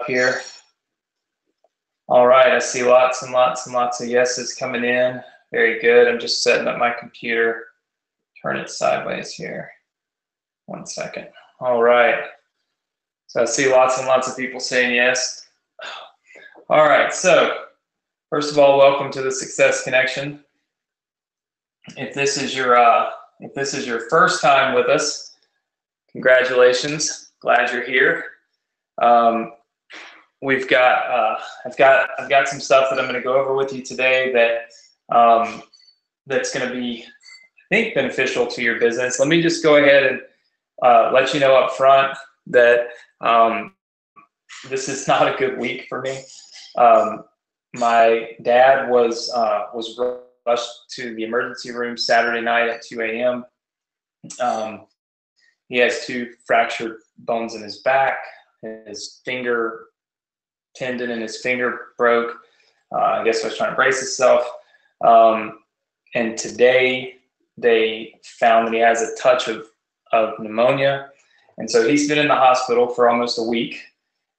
here. All right, I see lots and lots and lots of yeses coming in. Very good. I'm just setting up my computer. Turn it sideways here. 1 second. All right. So I see lots and lots of people saying yes. All right, so first of all, welcome to the Success Connection. If this is your first time with us, congratulations. Glad you're here. I've got some stuff that I'm going to go over with you today that that's going to be, I think, beneficial to your business. Let me just go ahead and let you know up front that this is not a good week for me. My dad was rushed to the emergency room Saturday night at 2 a.m. He has 2 fractured bones in his back. His finger tendon in his finger broke. I guess he was trying to brace himself. And today they found that he has a touch of pneumonia. And so he's been in the hospital for almost a week.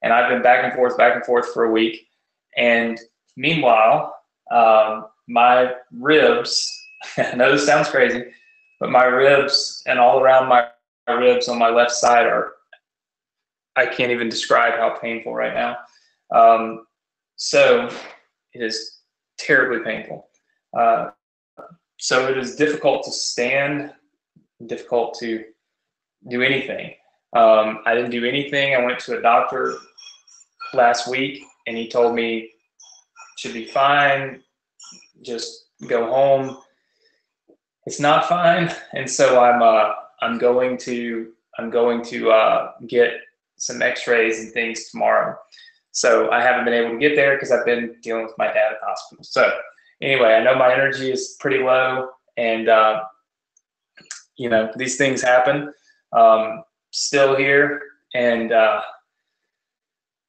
And I've been back and forth for a week. And meanwhile, my ribs, I know this sounds crazy, but my ribs and all around my ribs on my left side I can't even describe how painful right now. So it is terribly painful. So it is difficult to stand, difficult to do anything. I didn't do anything. I went to a doctor last week and he told me should be fine, just go home. It's not fine, and so I'm going to get some x-rays and things tomorrow. So I haven't been able to get there because I've been dealing with my dad at the hospital. So anyway, I know my energy is pretty low, and you know, these things happen. Still here, and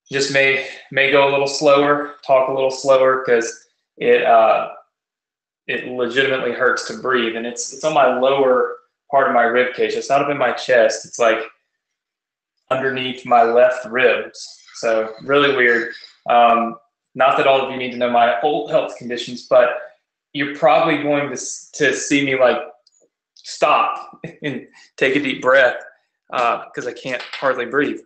just may go a little slower, talk a little slower, because it legitimately hurts to breathe, and it's on my lower part of my rib cage. It's not up in my chest. It's like underneath my left ribs. So really weird. Not that all of you need to know my whole health conditions, but you're probably going to see me like stop and take a deep breath because I can't hardly breathe.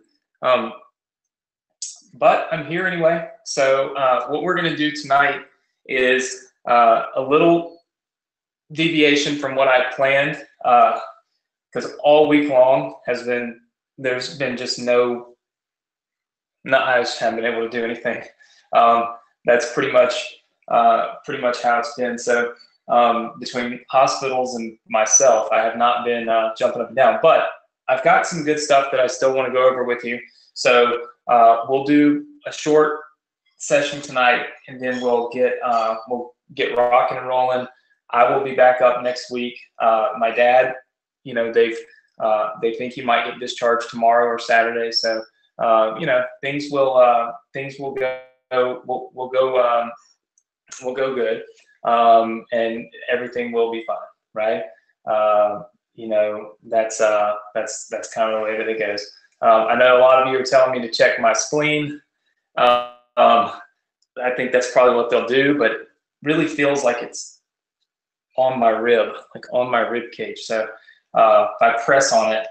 But I'm here anyway. So what we're going to do tonight is a little deviation from what I planned, because all week long there's been just I just haven't been able to do anything. That's pretty much how it's been. So between hospitals and myself, I have not been jumping up and down, but I've got some good stuff that I still want to go over with you. So we'll do a short session tonight, and then we'll get rocking and rolling. I will be back up next week. My dad, you know, they think he might get discharged tomorrow or Saturday. So you know, things will go good, and everything will be fine, right? You know, that's kind of the way that it goes. I know a lot of you are telling me to check my spleen. I think that's probably what they'll do, but it really feels like it's on my rib, like on my rib cage. So if I press on it,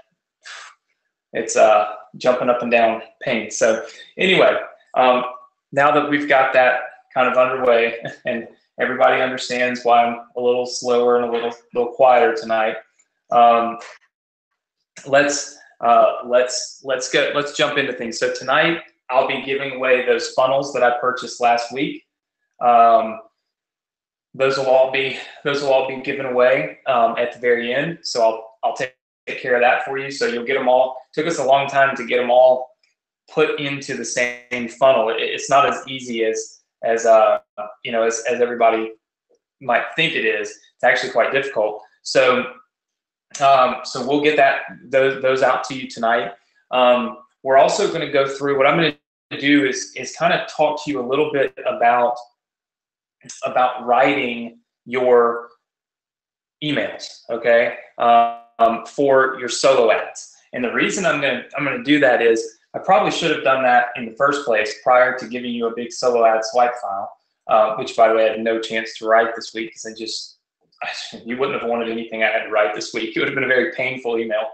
it's jumping up and down pain. So anyway, now that we've got that kind of underway and everybody understands why I'm a little slower and a little quieter tonight, let's jump into things. So tonight I'll be giving away those funnels that I purchased last week. Those will all be given away at the very end. So I'll take care of that for you. So you'll get them all. It took us a long time to get them all put into the same funnel. It's not as easy as you know, as everybody might think it is. It's actually quite difficult. So we'll get those out to you tonight. We're also going to go through, what I'm going to do is kind of talk to you a little bit about writing your emails, okay, for your solo ads. And the reason I'm going to do that is I probably should have done that in the first place prior to giving you a big solo ad swipe file, which, by the way, I had no chance to write this week because you wouldn't have wanted anything I had to write this week. It would have been a very painful email.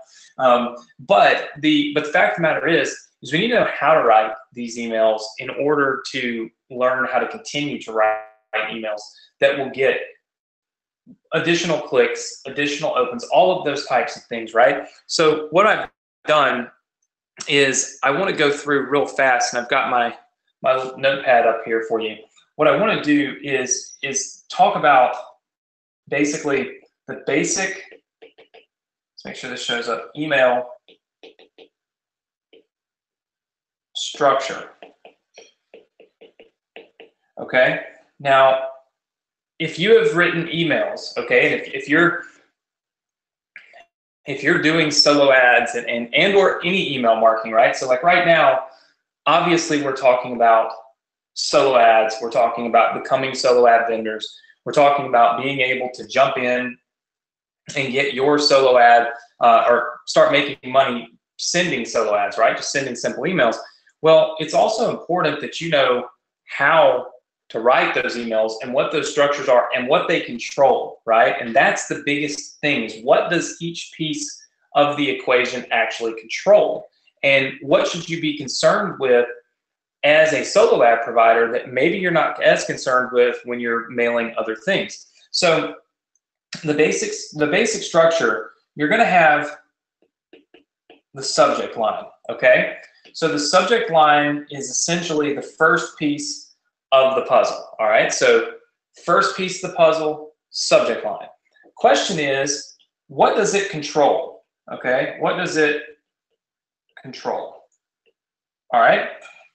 But the fact of the matter is we need to know how to write these emails in order to learn how to continue to write emails that will get additional clicks, additional opens, all of those types of things, right? So what I've done is I want to go through real fast, and I've got my notepad up here for you. What I want to do is talk about basically the basic, let's make sure this shows up, email structure. Okay, now if you have written emails, okay, and if you're doing solo ads and or any email marketing, right? So like right now, obviously we're talking about solo ads, we're talking about becoming solo ad vendors, we're talking about being able to jump in and get your solo ad or start making money sending solo ads, right? Just sending simple emails. Well, it's also important that you know how to write those emails and what those structures are and what they control, right? And that's the biggest thing, is what does each piece of the equation actually control? And what should you be concerned with as a solo ad provider that maybe you're not as concerned with when you're mailing other things? So the basic structure, you're gonna have the subject line, okay? So the subject line is essentially the first piece of the puzzle, all right? So first piece of the puzzle, subject line. Question is, what does it control, okay? What does it control, all right?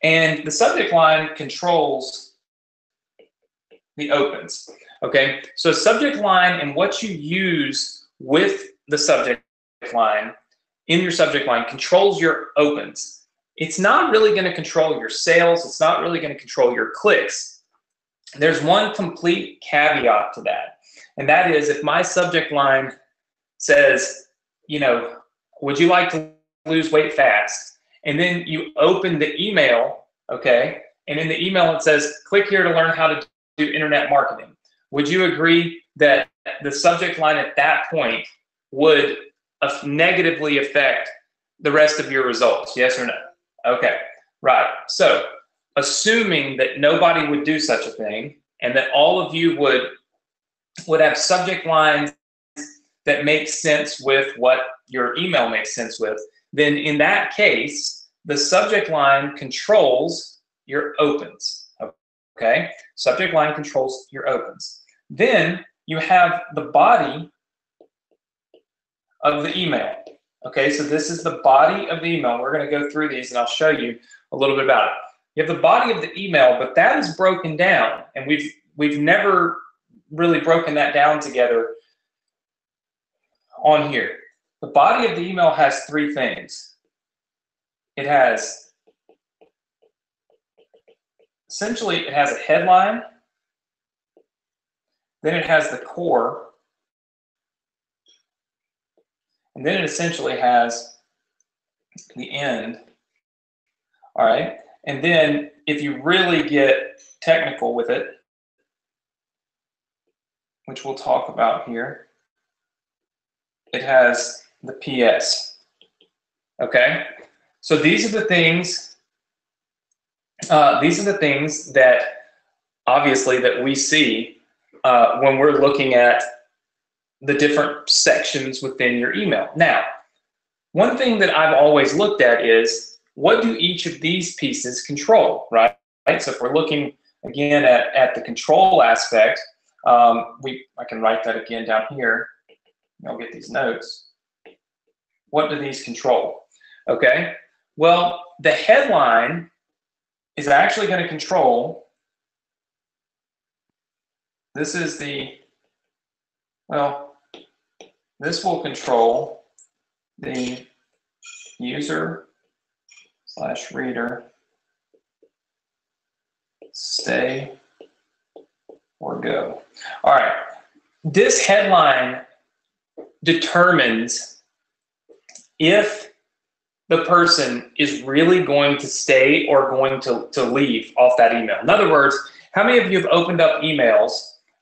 And the subject line controls the opens, okay? So subject line and what you use with the subject line in your subject line controls your opens. It's not really going to control your sales. It's not really going to control your clicks. There's one complete caveat to that, and that is if my subject line says, you know, would you like to lose weight fast? And then you open the email, okay, and in the email it says, click here to learn how to do internet marketing. Would you agree that the subject line at that point would negatively affect the rest of your results? Yes or no? Okay, right. So assuming that nobody would do such a thing and that all of you would have subject lines that make sense with what your email makes sense with, then in that case, the subject line controls your opens, okay? Subject line controls your opens. Then you have the body of the email. Okay, so this is the body of the email. We're going to go through these and I'll show you a little bit about it. You have the body of the email, but that is broken down, and we've never really broken that down together on here. The body of the email has three things. It has, essentially, it has a headline, then it has the core, and then it essentially has the end, all right? And then if you really get technical with it, which we'll talk about here, it has the PS, okay? So these are the things, that obviously that we see when we're looking at the different sections within your email. Now, one thing that I've always looked at is, what do each of these pieces control, right? So if we're looking again at the control aspect, I can write that again down here. I'll get these notes. What do these control? Okay, well, the headline is actually going to control, this is the, well, this will control the user/reader stay or go. All right, this headline determines if the person is really going to stay or going to leave off that email. In other words, how many of you have opened up emails,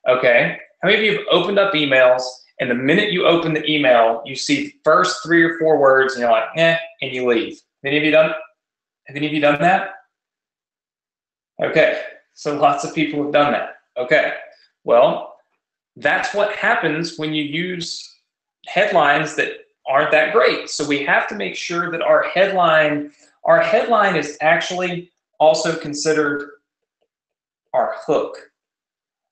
okay? How many of you have opened up emails, and the minute you open the email, you see the first 3 or 4 words, and you're like, and you leave. Have any of you done that? Okay, so lots of people have done that. Okay, well, that's what happens when you use headlines that aren't that great. So we have to make sure that our headline is actually also considered our hook,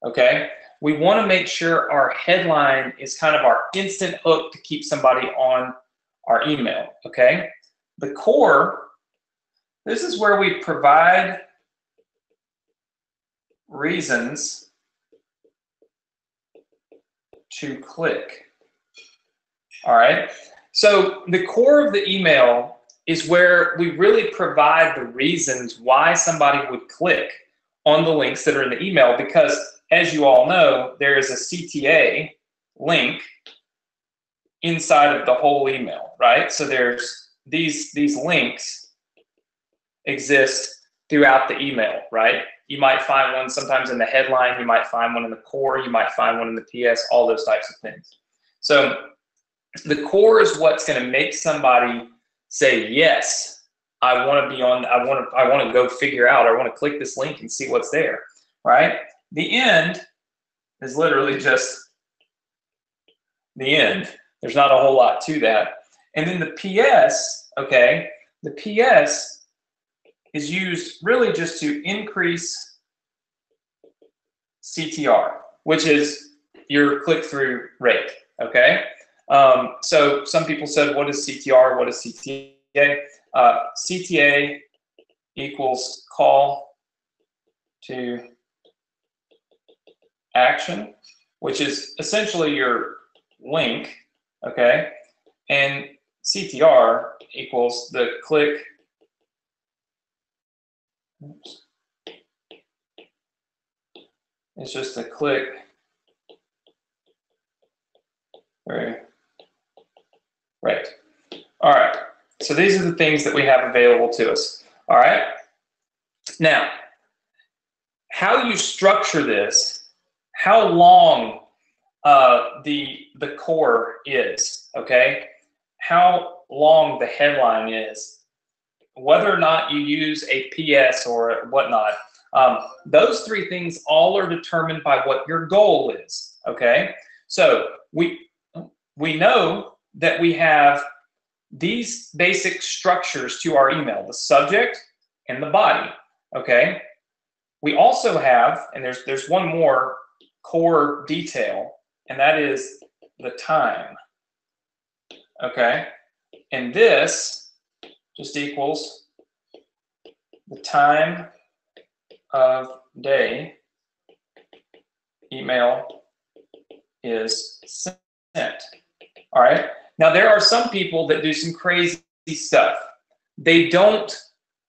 okay? We want to make sure our headline is kind of our instant hook to keep somebody on our email, okay? The core, this is where we provide reasons to click. All right, so the core of the email is where we really provide the reasons why somebody would click on the links that are in the email, because as you all know, there is a CTA link inside of the whole email, right? So there's these links exist throughout the email, right? You might find one sometimes in the headline, you might find one in the core, you might find one in the PS, all those types of things. So the core is what's going to make somebody say, yes, I want to be on, I want to go figure out, I want to click this link and see what's there, right? The end is literally just the end. There's not a whole lot to that. And then the PS, okay, the PS is used really just to increase CTR, which is your click-through rate, okay? So some people said, what is CTR? What is CTA? CTA equals call to action, which is essentially your link, okay? And CTR equals the click. Oops. It's just a click. Right. All right. So these are the things that we have available to us. All right. Now, how you structure this, how long the core is, okay? How long the headline is, whether or not you use a PS or whatnot, those 3 things all are determined by what your goal is, okay? So we know that we have these basic structures to our email, the subject and the body, okay? We also have, and there's one more core detail, and that is the time, okay? And this just equals the time of day email is sent. All right. Now, there are some people that do some crazy stuff. They don't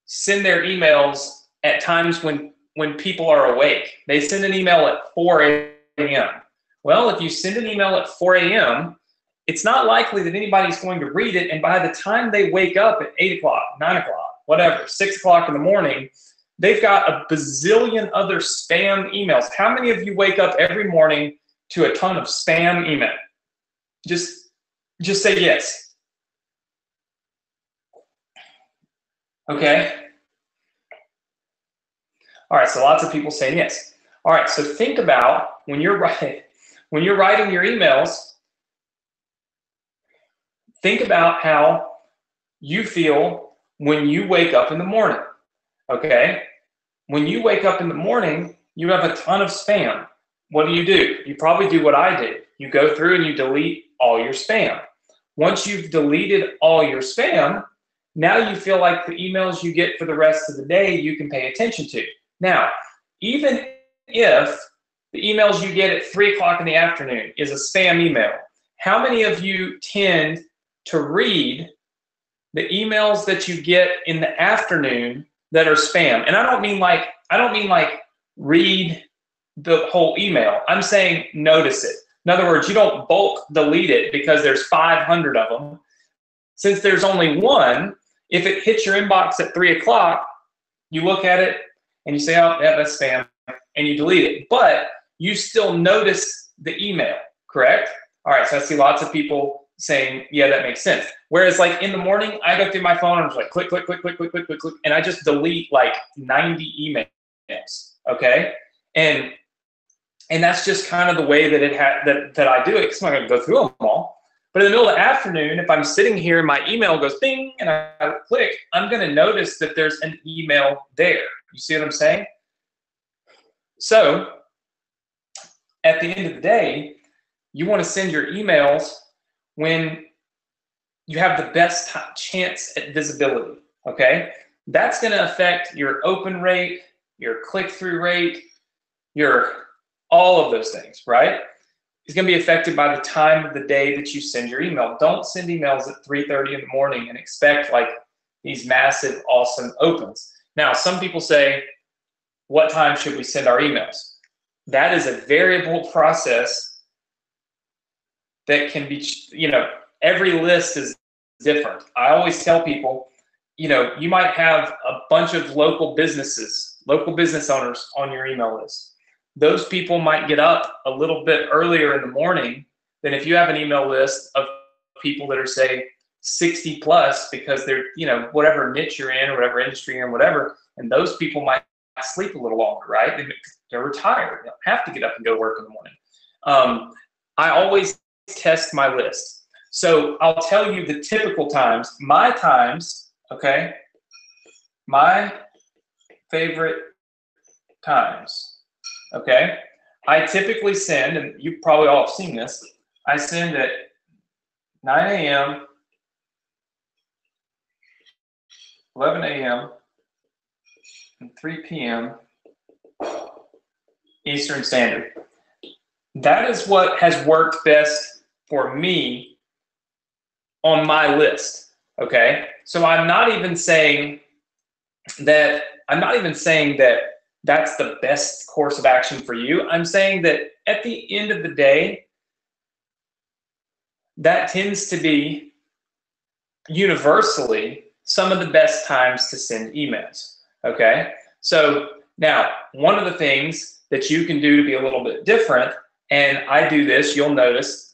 send their emails at times when people are awake. They send an email at 4 a.m. Well, if you send an email at 4 a.m., it's not likely that anybody's going to read it. And by the time they wake up at 8 o'clock, 9 o'clock, whatever, 6 o'clock in the morning, they've got a bazillion other spam emails. How many of you wake up every morning to a ton of spam email? Just say yes. Okay. All right, so lots of people saying yes. All right, so think about when you're writing your emails, think about how you feel when you wake up in the morning, okay? When you wake up in the morning, you have a ton of spam. What do? You probably do what I did. You go through and you delete all your spam. Once you've deleted all your spam, now you feel like the emails you get for the rest of the day you can pay attention to. Now, even if the emails you get at 3 o'clock in the afternoon is a spam email, how many of you tend to read the emails that you get in the afternoon that are spam? And I don't mean like read the whole email. I'm saying notice it. In other words, you don't bulk delete it because there's 500 of them. Since there's only one, If it hits your inbox at 3 o'clock, you look at it and you say, oh, yeah, that's spam, and you delete it. But you still notice the email, correct? All right, so I see lots of people saying, yeah, that makes sense. Whereas like in the morning, I go through my phone and I'm just like click, click, click, click, click, click, click, click, and I just delete like 90 emails, okay? And that's just kind of the way that that I do it, because I'm not going to go through them all. But in the middle of the afternoon, if I'm sitting here and my email goes bing and I click, I'm going to notice that there's an email there. You see what I'm saying? So at the end of the day, you want to send your emails when you have the best chance at visibility, okay? That's going to affect your open rate, your click-through rate, your all of those things, right? It's going to be affected by the time of the day that you send your email. Don't send emails at 3:30 in the morning and expect like these massive, awesome opens. Now, some people say, what time should we send our emails? That is a variable process that can be, every list is different. I always tell people, you might have a bunch of local business owners on your email list. Those people might get up a little bit earlier in the morning than if you have an email list of people that are, say, 60 plus, because they're, whatever niche you're in or whatever industry you're in, whatever, and those people might sleep a little longer, right? They're retired. They don't have to get up and go to work in the morning. I always test my list. So I'll tell you the typical times, my times, okay? My favorite times, okay? I typically send, and you probably all have seen this, I send at 9 a.m., 11 a.m., and 3 p.m. Eastern Standard. That is what has worked best for me on my list, okay? So I'm not even saying that that's the best course of action for you. I'm saying that at the end of the day, that tends to be universally some of the best times to send emails, okay? So now, one of the things that you can do to be a little bit different, and I do this, you'll notice,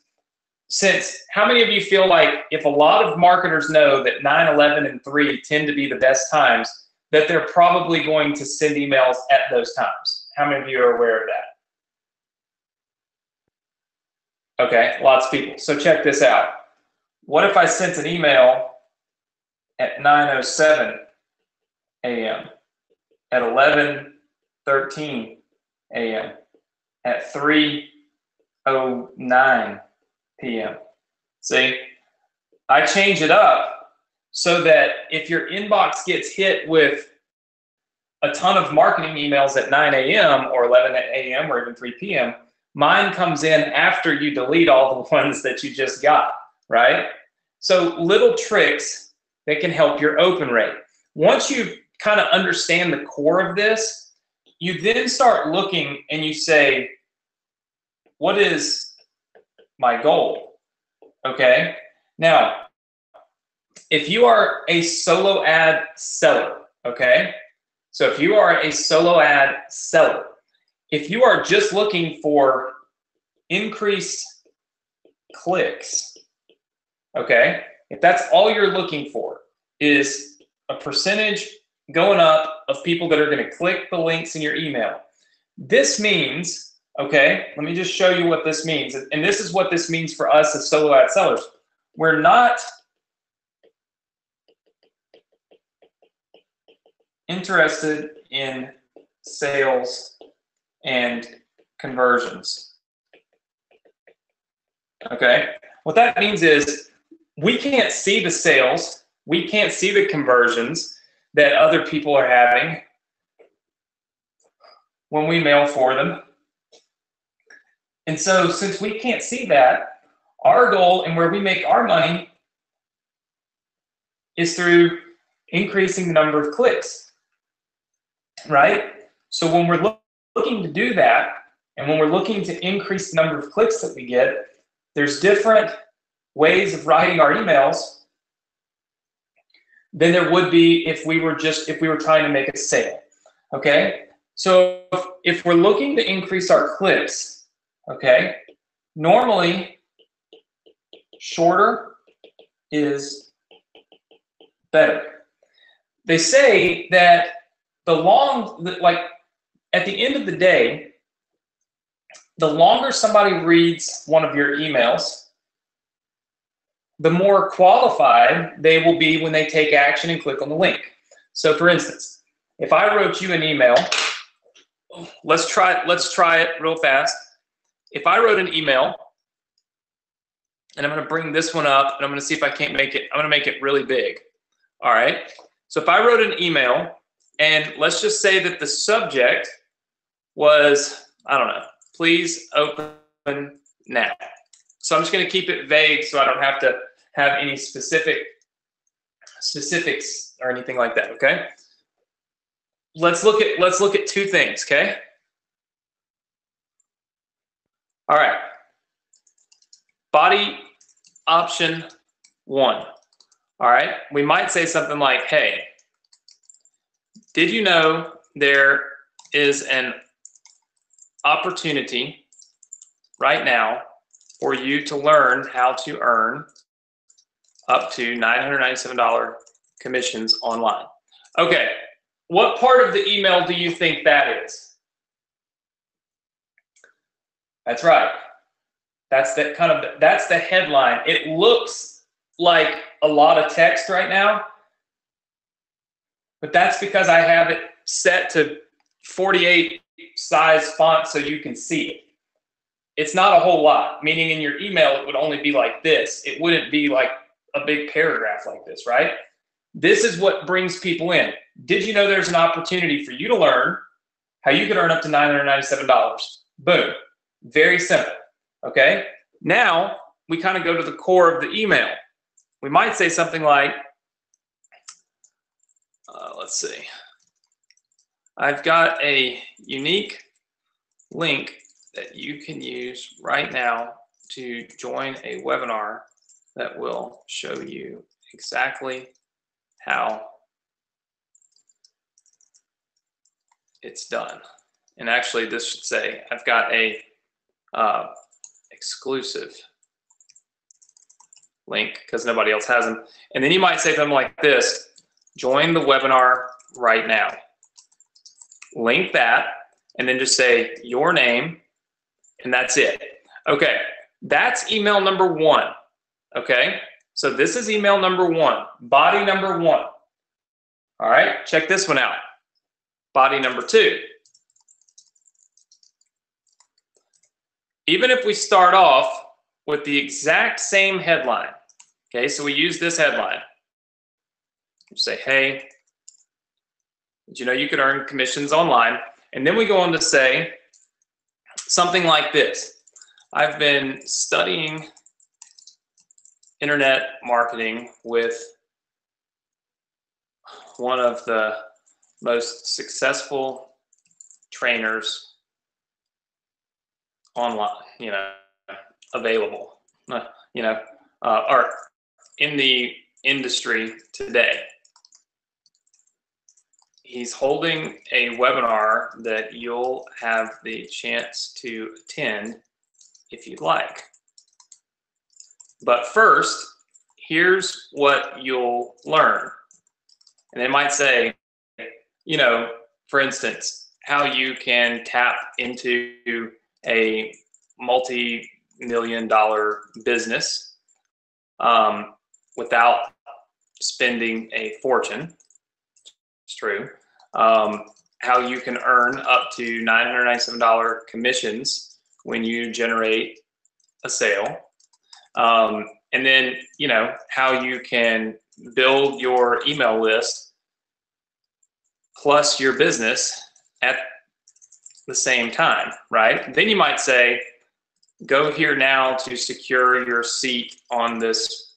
since how many of you feel like if a lot of marketers know that 9, 11, and 3 tend to be the best times, that they're probably going to send emails at those times? How many of you are aware of that? Okay, lots of people. So check this out. What if I sent an email at 9:07 a.m., at 11:13 a.m., at 3:09 p.m.? See, I change it up so that if your inbox gets hit with a ton of marketing emails at 9 a.m. or 11 a.m. or even 3 p.m., mine comes in after you delete all the ones that you just got, right? So little tricks that can help your open rate. Once you kind of understand the core of this, you then start looking and you say, what is my goal? Okay. Now, if you are a solo ad seller, okay? So if you are a solo ad seller, if you are just looking for increased clicks, okay? If that's all you're looking for is a percentage going up of people that are going to click the links in your email, this means, okay, let me just show you what this means. And this is what this means for us as solo ad sellers. We're not interested in sales and conversions. Okay, what that means is we can't see the sales, we can't see the conversions that other people are having when we mail for them. And so since we can't see that, our goal and where we make our money is through increasing the number of clicks, right? So when we're looking to do that, and when we're looking to increase the number of clicks that we get, there's different ways of writing our emails than there would be if we were trying to make a sale. Okay, so if we're looking to increase our clicks, okay, normally shorter is better. They say that at the end of the day, the longer somebody reads one of your emails, the more qualified they will be when they take action and click on the link. So for instance, if I wrote you an email, let's try it real fast. If I wrote an email, and I'm going to bring this one up, and I'm going to see if I can't make it, I'm going to make it really big. All right. So if I wrote an email, and let's just say that the subject was, I don't know, please open now. So I'm just going to keep it vague so I don't have to have any specifics or anything like that, okay? Let's look at two things, okay? All right. Body option 1. All right. We might say something like, hey, did you know there is an opportunity right now for you to learn how to earn up to $997 commissions online? Okay, what part of the email do you think that is? That's right. That's the headline. It looks like a lot of text right now, but that's because I have it set to 48 size font so you can see it. It's not a whole lot, meaning in your email, it would only be like this. It wouldn't be like a big paragraph like this, right? This is what brings people in. Did you know there's an opportunity for you to learn how you could earn up to $997? Boom. Very simple, okay? Now, we kind of go to the core of the email. We might say something like, let's see. I've got a unique link that you can use right now to join a webinar that will show you exactly how it's done. And actually, this should say, I've got a exclusive link because nobody else has them. And then you might say something like this, join the webinar right now. Link that, and then just say your name, and that's it. Okay, that's email number 1. Okay, so this is email number 1, body number 1. All right, check this one out. Body number 2. Even if we start off with the exact same headline, okay, so we use this headline. Say, hey, did you know you could earn commissions online? And then we go on to say something like this. I've been studying internet marketing with one of the most successful trainers online, available, or in the industry today. He's holding a webinar that you'll have the chance to attend if you'd like. But first, here's what you'll learn. And they might say, for instance, how you can tap into a multi-million-dollar business without spending a fortune. It's true. How you can earn up to $997 commissions when you generate a sale. And then, how you can build your email list plus your business at the same time, right? Then you might say, go here now to secure your seat on this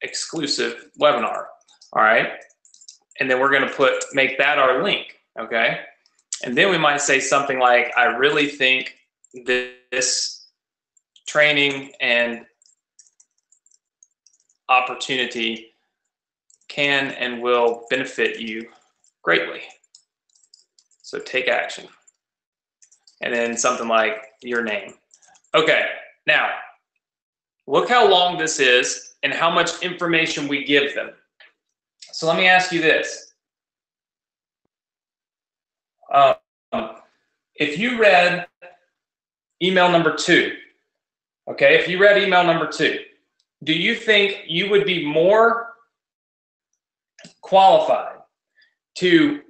exclusive webinar, all right? And then we're going to make that our link, okay? And then we might say something like, I really think this training and opportunity can and will benefit you greatly. So take action. And then something like your name. Okay, now look how long this is and how much information we give them. So let me ask you this. If you read email number 2, okay, if you read email number 2, do you think you would be more qualified to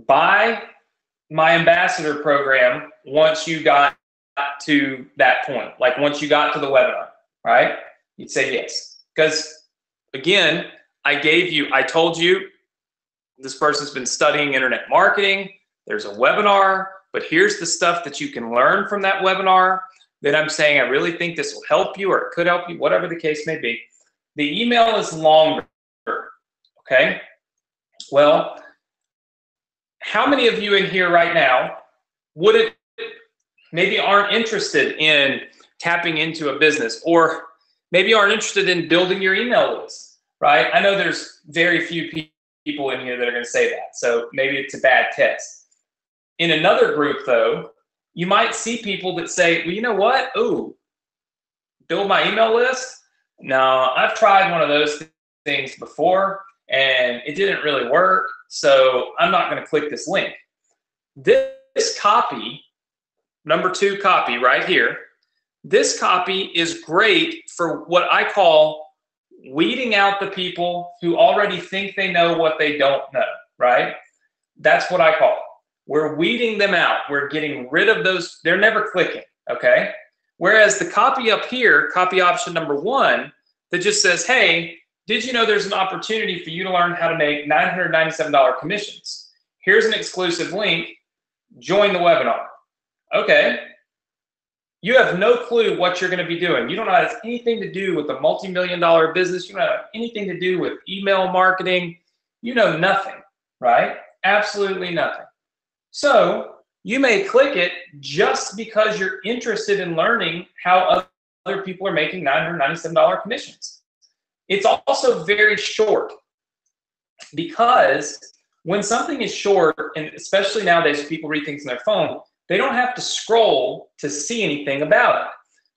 buy my ambassador program once you got to that point, like once you got to the webinar, right? You'd say yes. Because again, I told you this person's been studying internet marketing. There's a webinar, but here's the stuff that you can learn from that webinar. Then I'm saying, I really think this will help you, or it could help you, whatever the case may be. The email is longer, okay? Well, how many of you in here right now maybe aren't interested in tapping into a business, or maybe aren't interested in building your email list, right? I know there's very few people in here that are going to say that, so maybe it's a bad test. In another group, though, you might see people that say, well, you know what? Ooh, build my email list? No, I've tried one of those things before, and it didn't really work, so I'm not going to click this link. This copy, number 2 copy right here, this copy is great for what I call weeding out the people who already think they know what they don't know, right? That's what I call it. We're weeding them out. We're getting rid of those. They're never clicking, okay? Whereas the copy up here, copy option number 1, that just says, hey, did you know there's an opportunity for you to learn how to make $997 commissions? Here's an exclusive link. Join the webinar. Okay. You have no clue what you're going to be doing. You don't have anything to do with a multi-million-dollar business. You don't have anything to do with email marketing. You know nothing, right? Absolutely nothing. So you may click it just because you're interested in learning how other people are making $997 commissions. It's also very short, because when something is short, and especially nowadays people read things on their phone, they don't have to scroll to see anything about it.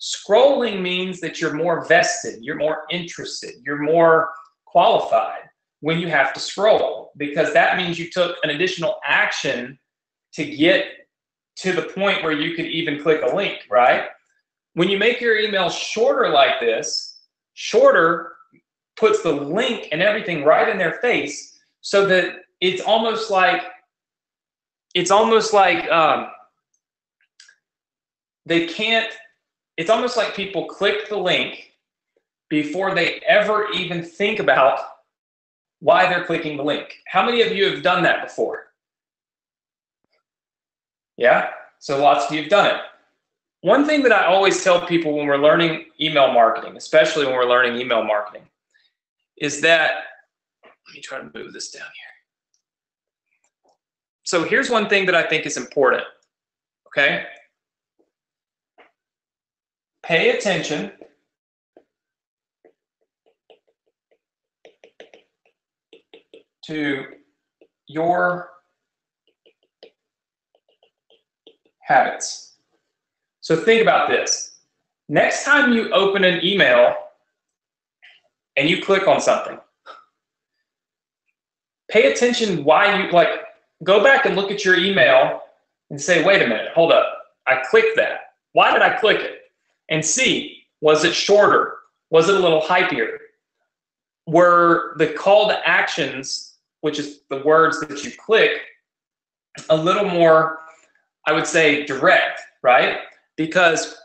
Scrolling means that you're more vested, you're more interested, you're more qualified when you have to scroll, because that means you took an additional action to get to the point where you could even click a link, right? When you make your email shorter like this, shorter puts the link and everything right in their face, so that it's almost like they can't, it's almost like people click the link before they ever even think about why they're clicking the link. How many of you have done that before? Yeah, so lots of you have done it. One thing that I always tell people when we're learning email marketing, especially when we're learning email marketing, is that, let me try to move this down here. So here's one thing that I think is important, okay? Pay attention to your habits. So think about this. Next time you open an email and you click on something, pay attention why you, like, go back and look at your email and say, wait a minute, hold up. I clicked that. Why did I click it? And see, was it shorter? Was it a little hypier? Were the call to actions, which is the words that you click, a little more, I would say, direct, right? Because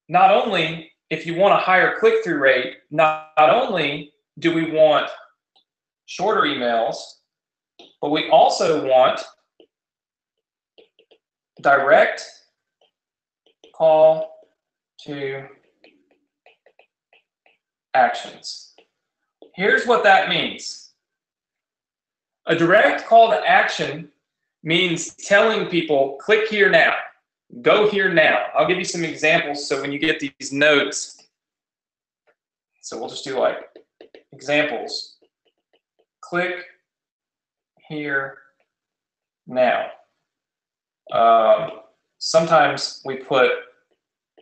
not only, if you want a higher click-through rate, not only do we want shorter emails, but we also want direct call to actions. Here's what that means. A direct call to action means telling people, click here now, go here now. I'll give you some examples so when you get these notes, so we'll just do like examples. click here now. Sometimes we put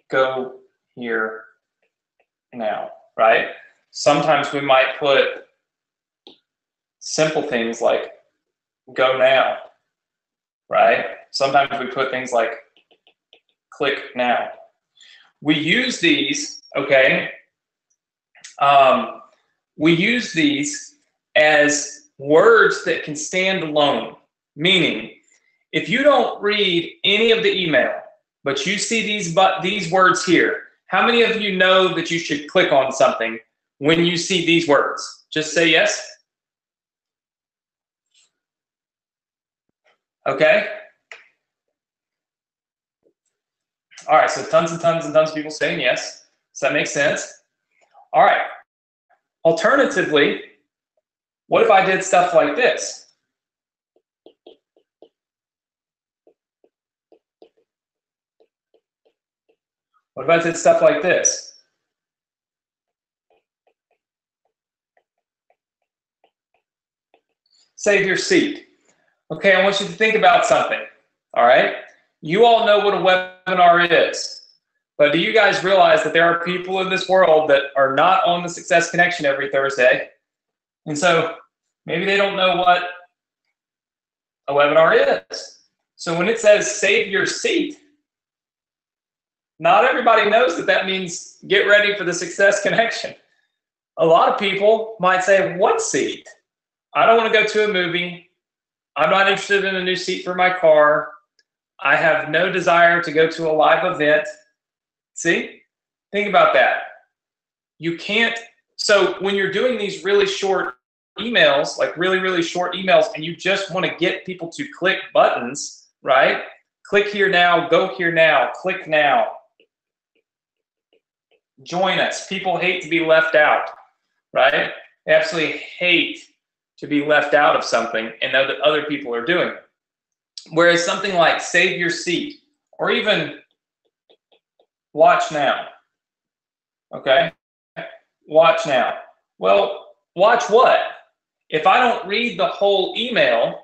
go here now, right? Sometimes we might put simple things like go now, right? Sometimes we put things like click now. We use these, okay? We use these as words that can stand alone, meaning if you don't read any of the email, but you see these words here, how many of you know that you should click on something when you see these words? Just say yes. Okay. All right, so tons and tons and tons of people saying yes. Does that make sense? All right. Alternatively, what if I did stuff like this? What if I did stuff like this? Save your seat. Okay, I want you to think about something, all right? You all know what a webinar is, but do you guys realize that there are people in this world that are not on the Success Connection every Thursday? And so maybe they don't know what a webinar is. So when it says save your seat, not everybody knows that that means get ready for the Success Connection. A lot of people might say, what seat? I don't want to go to a movie. I'm not interested in a new seat for my car. I have no desire to go to a live event. See? Think about that. You can't. So when you're doing these really short emails, like really, really short emails, and you just want to get people to click buttons, right? Click here now, go here now, click now. Join us. People hate to be left out, right? They absolutely hate to be left out of something and know that other people are doing it. Whereas something like save your seat or even watch now, okay? Watch now. Well, watch what? If I don't read the whole email,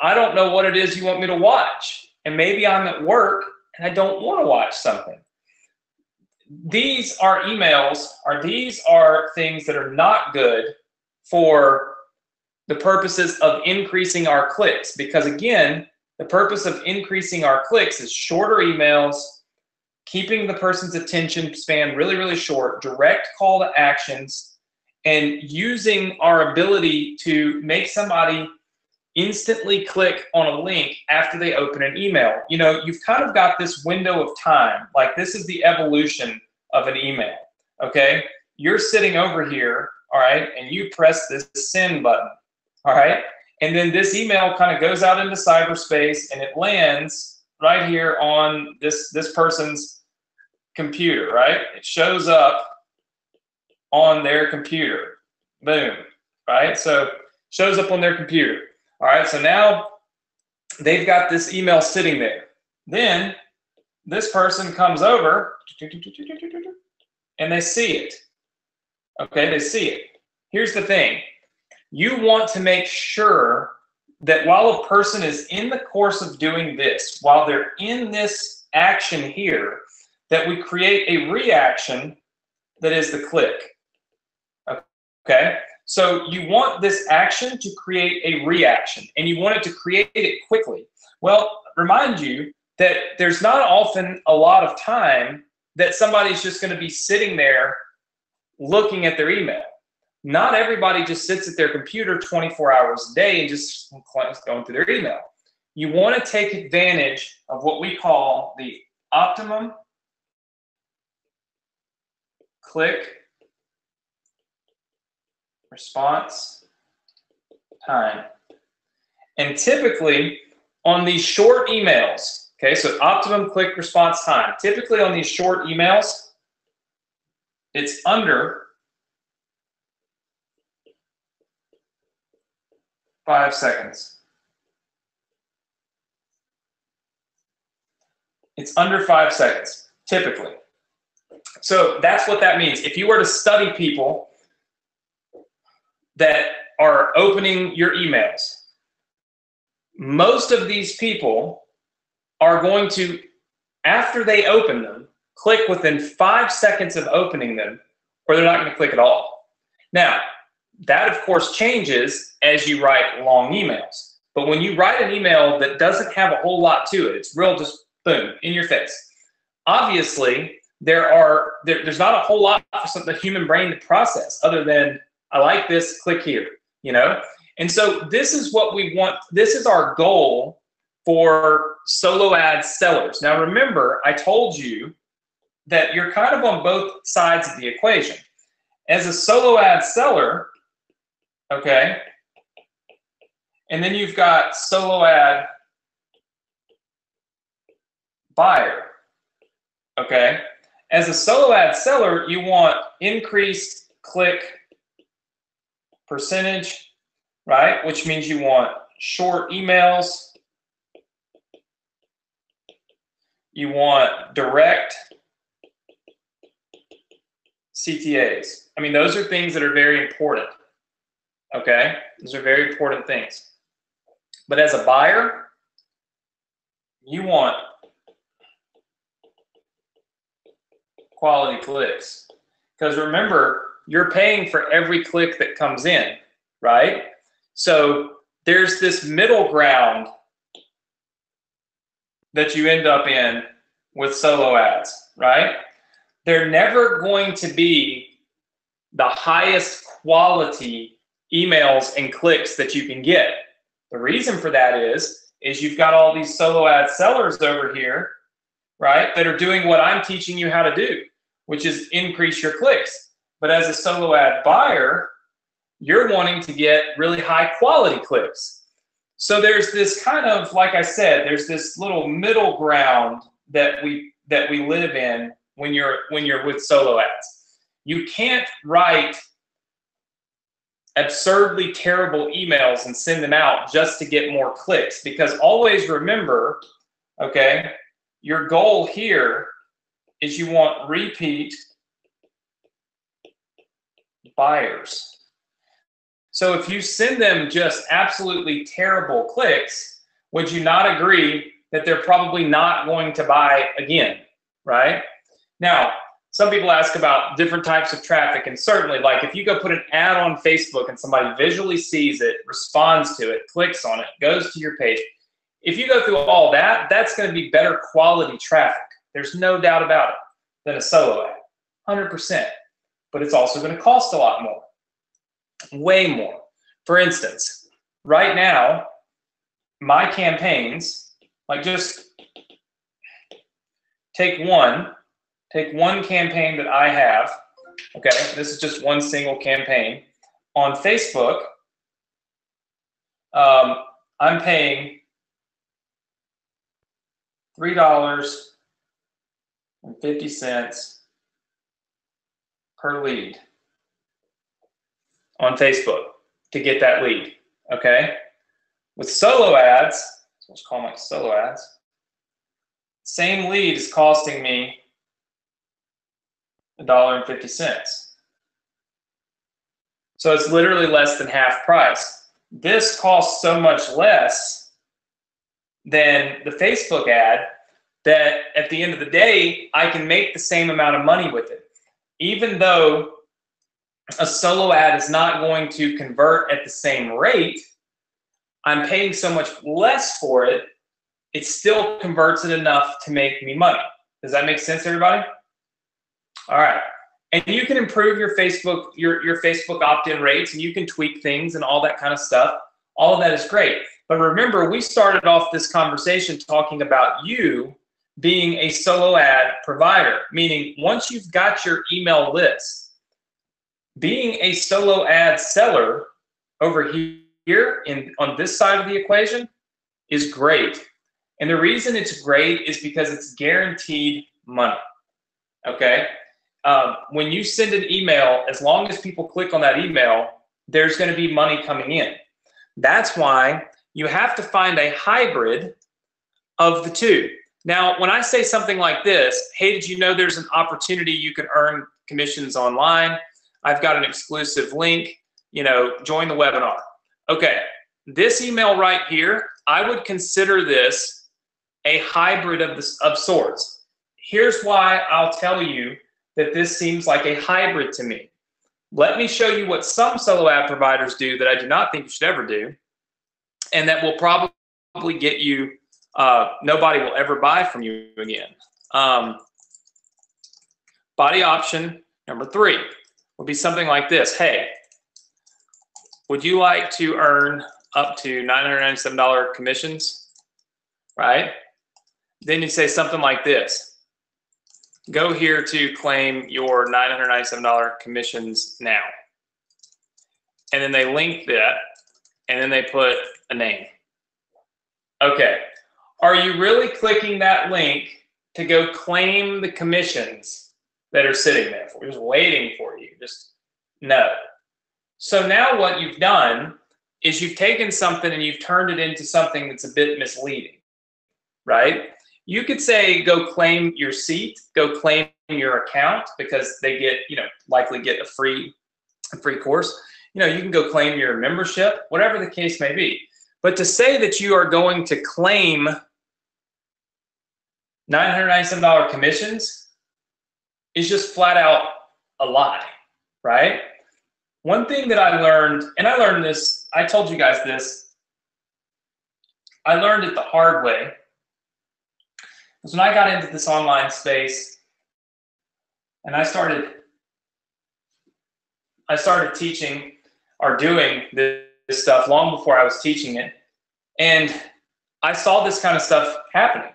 I don't know what it is you want me to watch. And maybe I'm at work and I don't want to watch something. These are emails, or these are things that are not good for the purposes of increasing our clicks. Because again, the purpose of increasing our clicks is shorter emails, keeping the person's attention span really, really short, direct call to actions, and using our ability to make somebody instantly click on a link after they open an email. You know, you've kind of got this window of time, like this is the evolution of an email, okay? You're sitting over here, all right, and you press this send button, all right? And then this email kind of goes out into cyberspace and it lands right here on this person's computer, right? It shows up on their computer, boom, right? So shows up on their computer. All right, so now they've got this email sitting there. Then this person comes over and they see it. Okay, they see it. Here's the thing. You want to make sure that while a person is in the course of doing this, while they're in this action here, that we create a reaction that is the click. Okay? So you want this action to create a reaction, and you want it to create it quickly. Well, remind you that there's not often a lot of time that somebody's just going to be sitting there looking at their email. Not everybody just sits at their computer 24 hours a day and just going through their email. You want to take advantage of what we call the optimum click response time. And typically on these short emails, okay, so optimum click response time, typically on these short emails, it's under 5 seconds. It's under 5 seconds, typically. So that's what that means. If you were to study people that are opening your emails, most of these people are going to, after they open them, click within 5 seconds of opening them, or they're not going to click at all. Now, that of course changes as you write long emails. But when you write an email that doesn't have a whole lot to it, it's real just boom, in your face. Obviously, there's not a whole lot for the human brain to process other than, I like this, click here, you know? And so this is what we want. This is our goal for solo ad sellers. Now remember, I told you that you're kind of on both sides of the equation. As a solo ad seller, okay, and then you've got solo ad buyer, okay? As a solo ad seller, you want increased click percentage, right? Which means you want short emails. You want direct CTAs. I mean, those are things that are very important, okay? Those are very important things. But as a buyer, you want quality clicks. Because remember, you're paying for every click that comes in, right? So there's this middle ground that you end up in with solo ads, right? They're never going to be the highest quality emails and clicks that you can get. The reason for that is you've got all these solo ad sellers over here, right, that are doing what I'm teaching you how to do, which is increase your clicks. But as a solo ad buyer, you're wanting to get really high quality clicks. So there's this kind of, like I said, there's this little middle ground that we live in when you're with solo ads. You can't write absurdly terrible emails and send them out just to get more clicks, because always remember, okay, your goal here is you want repeat buyers. So if you send them just absolutely terrible clicks, would you not agree that they're probably not going to buy again, right? Now, some people ask about different types of traffic, and certainly, like if you go put an ad on Facebook and somebody visually sees it, responds to it, clicks on it, goes to your page, if you go through all that, that's going to be better quality traffic. There's no doubt about it than a solo ad, 100%. But it's also going to cost a lot more, way more. For instance, right now, my campaigns, like just take one campaign that I have, okay, this is just one single campaign. On Facebook, I'm paying $3.50 per lead on Facebook to get that lead, okay? With solo ads, let's call them like solo ads, same lead is costing me $1.50. So it's literally less than half price. This costs so much less than the Facebook ad that at the end of the day, I can make the same amount of money with it. Even though a solo ad is not going to convert at the same rate, I'm paying so much less for it, it still converts it enough to make me money. Does that make sense, everybody? All right. And you can improve your Facebook, your Facebook opt-in rates, and you can tweak things and all that kind of stuff. All of that is great. But remember, we started off this conversation talking about you being a solo ad provider, meaning once you've got your email list, being a solo ad seller over here on this side of the equation is great. And the reason it's great is because it's guaranteed money, okay? When you send an email, as long as people click on that email, there's going to be money coming in. That's why you have to find a hybrid of the two. Now, when I say something like this, hey, did you know there's an opportunity you can earn commissions online? I've got an exclusive link join the webinar. Okay, this email right here, I would consider this a hybrid of sorts. Here's why I'll tell you that this seems like a hybrid to me. Let me show you what some solo ad providers do that I do not think you should ever do, and that will probably get you, nobody will ever buy from you again. Body option number 3 would be something like this. Hey, would you like to earn up to $997 commissions, right? Then you say something like this. Go here to claim your $997 commissions now. And then they link that, and then they put a name. Okay, are you really clicking that link to go claim the commissions that are sitting there for you, just waiting for you? Just no. So now what you've done is you've taken something and you've turned it into something that's a bit misleading, right? You could say, go claim your seat, go claim your account, because they get, likely get a free course. You can go claim your membership, whatever the case may be. But to say that you are going to claim $997 commissions is just flat out a lie, right? One thing that I learned, and I learned this, I told you guys this, I learned it the hard way, was when I got into this online space and I started teaching or doing this stuff long before I was teaching it. And I saw this kind of stuff happening.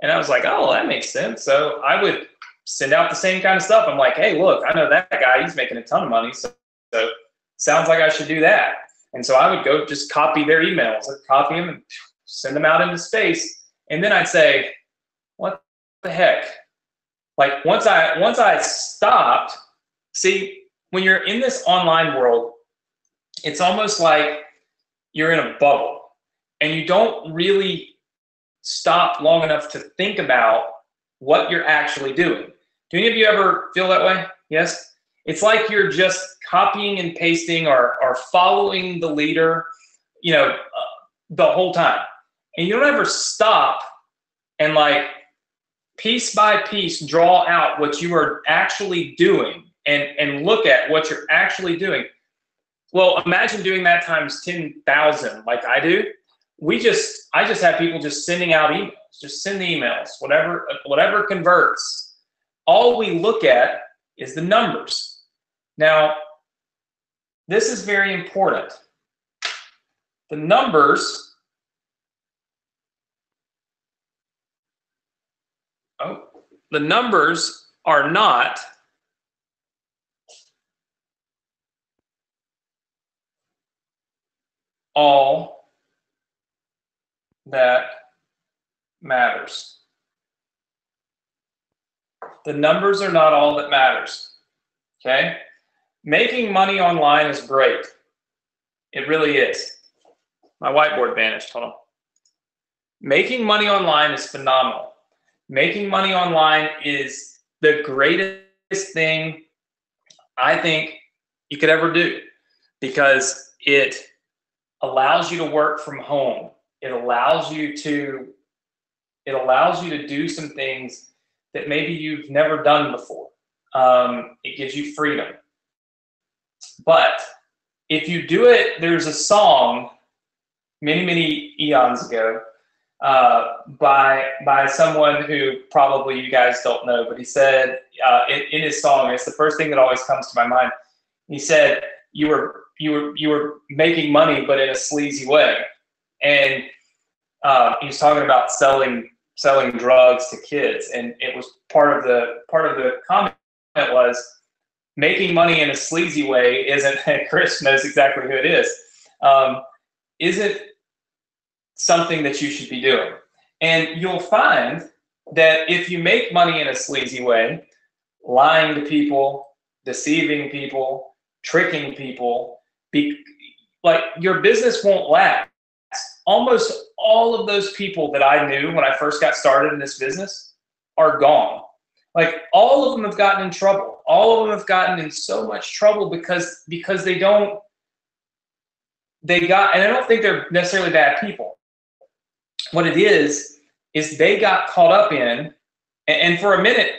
And I was like, oh, that makes sense. So I would send out the same kind of stuff. I'm like, hey, look, I know that guy, he's making a ton of money. So sounds like I should do that. And so I would go just copy their emails, I'd copy them and send them out into space. And then I'd say, what the heck? Like once I stopped, see, when you're in this online world, it's almost like you're in a bubble and you don't really stop long enough to think about what you're actually doing. Do any of you ever feel that way? Yes? It's like you're just copying and pasting or following the leader, the whole time. And you don't ever stop and like piece by piece draw out what you are actually doing and look at what you're actually doing. Well, imagine doing that times 10,000 like I do. I just have people just sending out emails, just send the emails, whatever converts. All we look at is the numbers. Now, this is very important. The numbers, are not all that matters. The numbers are not all that matters, okay? Making money online is great. It really is. My whiteboard vanished, hold on. Making money online is phenomenal. Making money online is the greatest thing I think you could ever do, because it allows you to work from home. It allows you to do some things that maybe you've never done before. It gives you freedom. But if you do it, there's a song many eons ago by someone who probably you guys don't know, but he said in his song, it's the first thing that always comes to my mind. He said, you were making money, but in a sleazy way. And he was talking about selling drugs to kids, and it was part of the comment was making money in a sleazy way isn't. Chris knows exactly who it is. Isn't something that you should be doing. And you'll find that if you make money in a sleazy way, lying to people, deceiving people, tricking people, like your business won't last. Almost all of those people that I knew when I first got started in this business are gone. Like all of them have gotten in trouble. All of them have gotten in so much trouble because they don't they got, and I don't think they're necessarily bad people. What it is they got caught up in, and for a minute,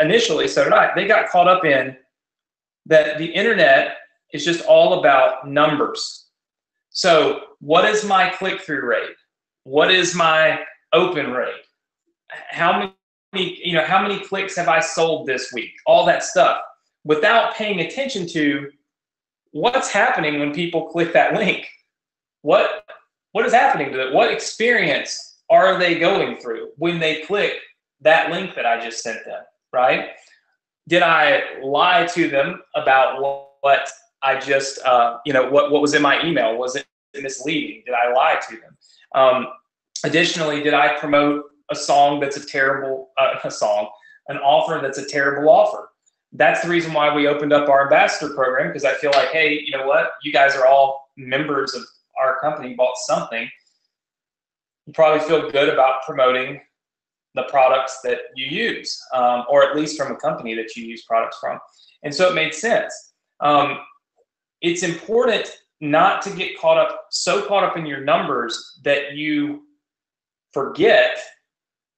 initially, so did I, they got caught up in that the internet is just all about numbers. So what is my click-through rate? What is my open rate? How many clicks have I sold this week? All that stuff, without paying attention to what's happening when people click that link. What is happening to it? What experience are they going through when they click that link that I just sent them, right? Did I lie to them about what I just, what was in my email? Was it misleading? Did I lie to them? Additionally, did I promote a song that's a terrible, an offer that's a terrible offer? That's the reason why we opened up our ambassador program, because I feel like, hey, you know what? You guys are all members of our company, bought something. You probably feel good about promoting the products that you use, or at least from a company that you use products from. And so it made sense. It's important not to get so caught up in your numbers that you forget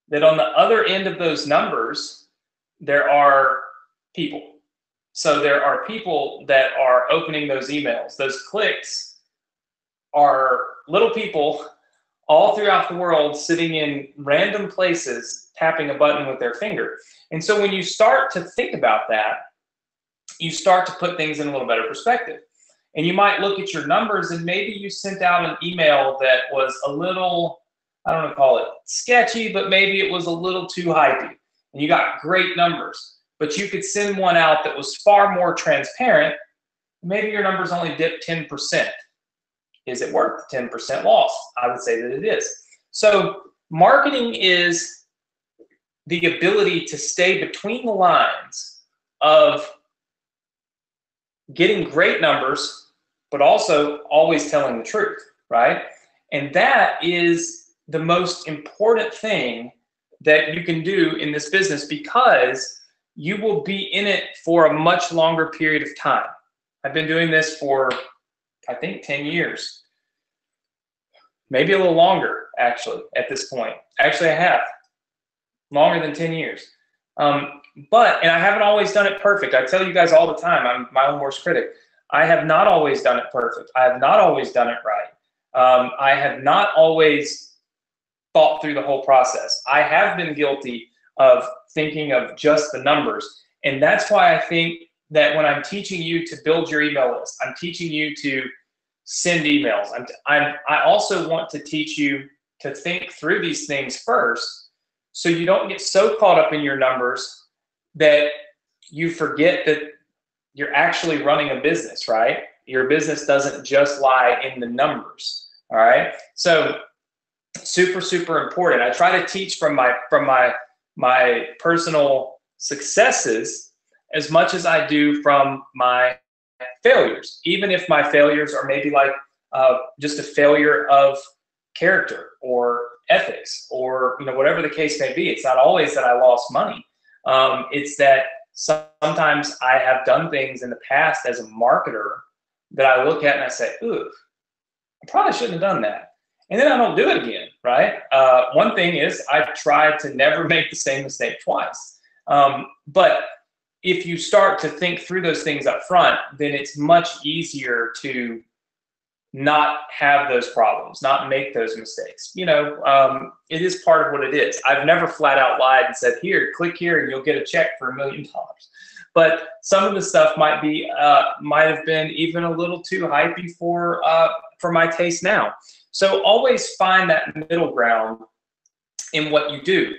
that on the other end of those numbers, there are people. So there are people that are opening those emails. Those clicks are little people all throughout the world sitting in random places, tapping a button with their finger. And so when you start to think about that, you start to put things in a little better perspective. And you might look at your numbers, and maybe you sent out an email that was a little, I don't want to call it sketchy, but maybe it was a little too hypey. And you got great numbers, but you could send one out that was far more transparent. Maybe your numbers only dipped 10%. Is it worth 10% loss? I would say that it is. So marketing is the ability to stay between the lines of getting great numbers, but also always telling the truth, right? And that is the most important thing that you can do in this business, because you will be in it for a much longer period of time. I've been doing this for, I think, 10 years. Maybe a little longer, actually, at this point. Actually, I have. Longer than 10 years. And I haven't always done it perfect. I tell you guys all the time, I'm my own worst critic. I have not always done it perfect. I have not always done it right. I have not always thought through the whole process. I have been guilty of thinking of just the numbers. And that's why I think that when I'm teaching you to build your email list, I'm teaching you to send emails. I also want to teach you to think through these things first, so you don't get so caught up in your numbers that you forget that you're actually running a business, right? Your business doesn't just lie in the numbers, all right? So super, super important. I try to teach from my personal successes as much as I do from my failures, even if my failures are maybe like just a failure of character or ethics, or whatever the case may be. It's not always that I lost money. It's that sometimes I have done things in the past as a marketer that I look at and I say, ooh, I probably shouldn't have done that. And then I don't do it again, right? One thing is I've tried to never make the same mistake twice. But if you start to think through those things up front, then it's much easier to not have those problems, not make those mistakes. It is part of what it is. I've never flat out lied and said, here, click here and you'll get a check for $1 million. But some of the stuff might have been even a little too hypey for my taste now. So always find that middle ground in what you do.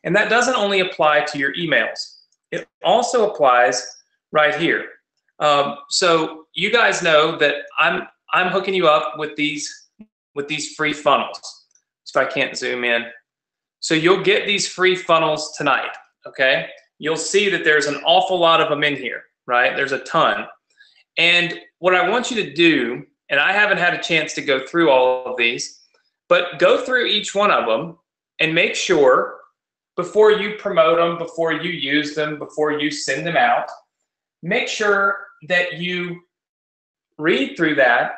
And that doesn't only apply to your emails. It also applies right here. So you guys know that I'm hooking you up with these free funnels. So I can't zoom in. So you'll get these free funnels tonight, okay? You'll see that there's an awful lot of them in here, right? There's a ton. And what I want you to do, and I haven't had a chance to go through all of these, but go through each one of them and make sure before you promote them, before you use them, before you send them out, make sure that you read through that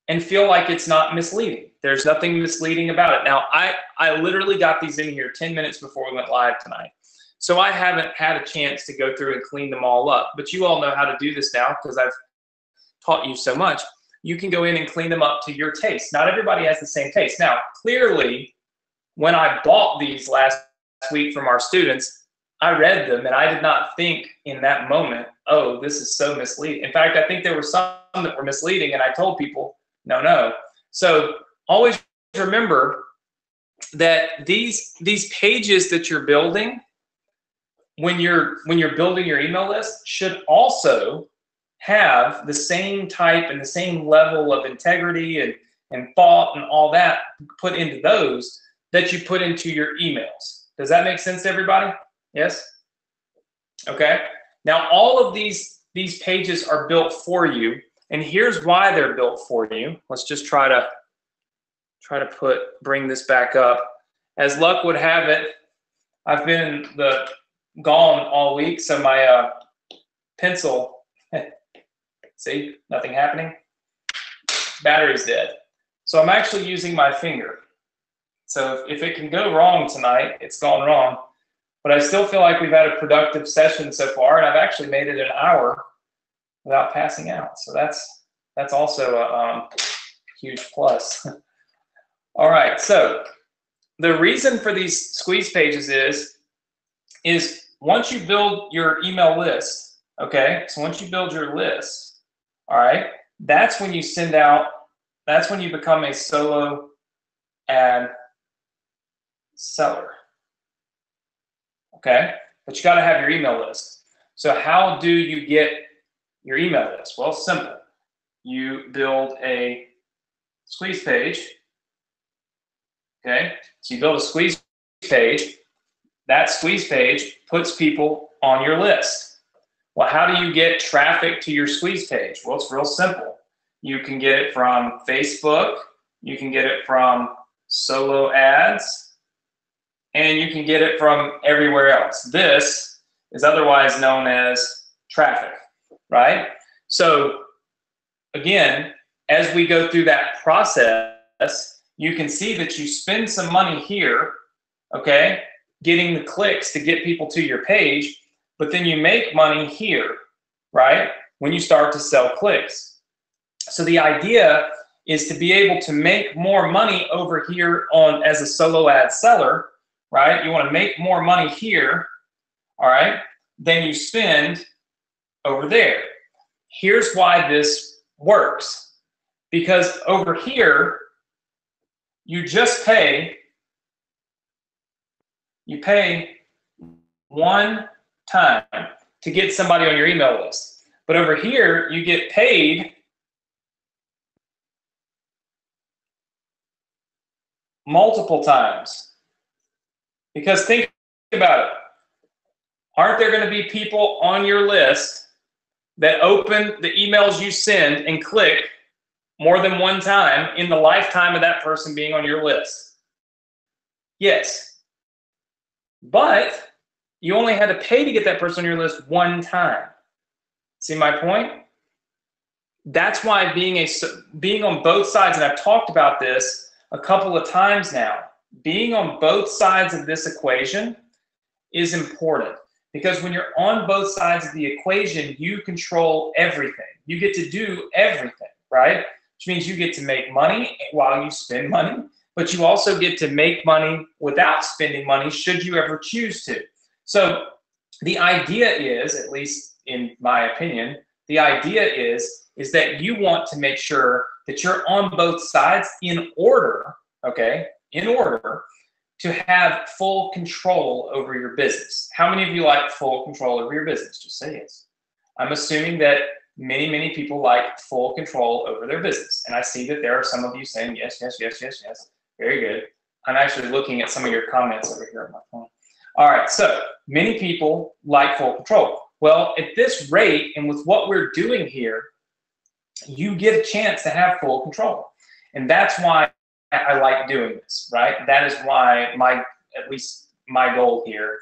and feel like it's not misleading. There's nothing misleading about it. Now, I literally got these in here 10 minutes before we went live tonight. So I haven't had a chance to go through and clean them all up. But you all know how to do this now because I've taught you so much. You can go in and clean them up to your taste. Not everybody has the same taste. Now, clearly, when I bought these last week from our students, I read them and I did not think in that moment, oh, this is so misleading. In fact, I think there were some that were misleading and I told people, no. So always remember that these pages that you're building, when you're building your email list, should also have the same type and the same level of integrity and thought and all that put into those that you put into your emails. Does that make sense to everybody? Yes? Okay. Now, all of these pages are built for you, and here's why they're built for you. Let's just try to bring this back up. As luck would have it, I've been gone all week, so my pencil, see, nothing happening. Battery's dead. So I'm actually using my finger. So if it can go wrong tonight, it's gone wrong. But I still feel like we've had a productive session so far, and I've actually made it an hour without passing out. So that's also a huge plus. All right, so the reason for these squeeze pages is once you build your email list, okay? So once you build your list, all right, that's when you send out, that's when you become a solo ad seller, okay? But you got to have your email list. So how do you get your email list? Well, simple. You build a squeeze page, okay? So you build a squeeze page. That squeeze page puts people on your list. Well, how do you get traffic to your squeeze page? Well, it's real simple. You can get it from Facebook, you can get it from solo ads, and you can get it from everywhere else. This is otherwise known as traffic, right? So again, as we go through that process, you can see that you spend some money here, okay, getting the clicks to get people to your page, but then you make money here, right, when you start to sell clicks. So the idea is to be able to make more money over here as a solo ad seller, right? You want to make more money here, all right, than you spend over there. Here's why this works. Because over here, you just pay one time to get somebody on your email list. But over here, you get paid multiple times. Because think about it. Aren't there going to be people on your list that open the emails you send and click more than one time in the lifetime of that person being on your list? Yes. But you only had to pay to get that person on your list one time. See my point? That's why being on both sides, and I've talked about this a couple of times now, being on both sides of this equation is important. Because when you're on both sides of the equation, you control everything. You get to do everything, right? Which means you get to make money while you spend money, but you also get to make money without spending money should you ever choose to. So the idea is, at least in my opinion, the idea is that you want to make sure that you're on both sides in order, okay, in order to have full control over your business. How many of you like full control over your business? Just say yes. I'm assuming that many people like full control over their business. And I see that there are some of you saying yes, yes, yes, yes, yes. Very good. I'm actually looking at some of your comments over here on my phone. All right, so many people like full control. Well, at this rate and with what we're doing here, you get a chance to have full control. And that's why I like doing this, right? That is why at least my goal here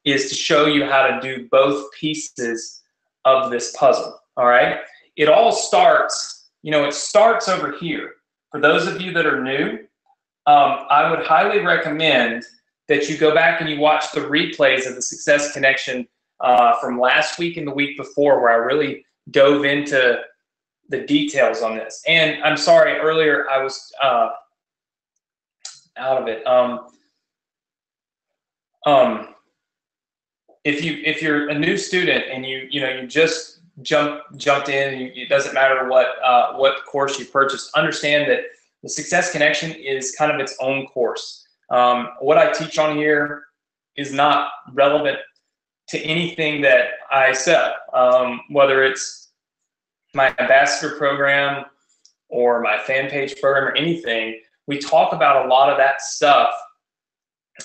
is to show you how to do both pieces of this puzzle, all right? It all starts, you know, it starts over here. For those of you that are new, I would highly recommend that you go back and you watch the replays of the Success Connection from last week and the week before, where I really dove into the details on this. And I'm sorry, earlier I was out of it. If you're a new student and you just jumped in, and it doesn't matter what course you purchased, understand that the Success Connection is kind of its own course. What I teach on here is not relevant to anything that I sell, whether it's my ambassador program or my fan page program or anything. We talk about a lot of that stuff,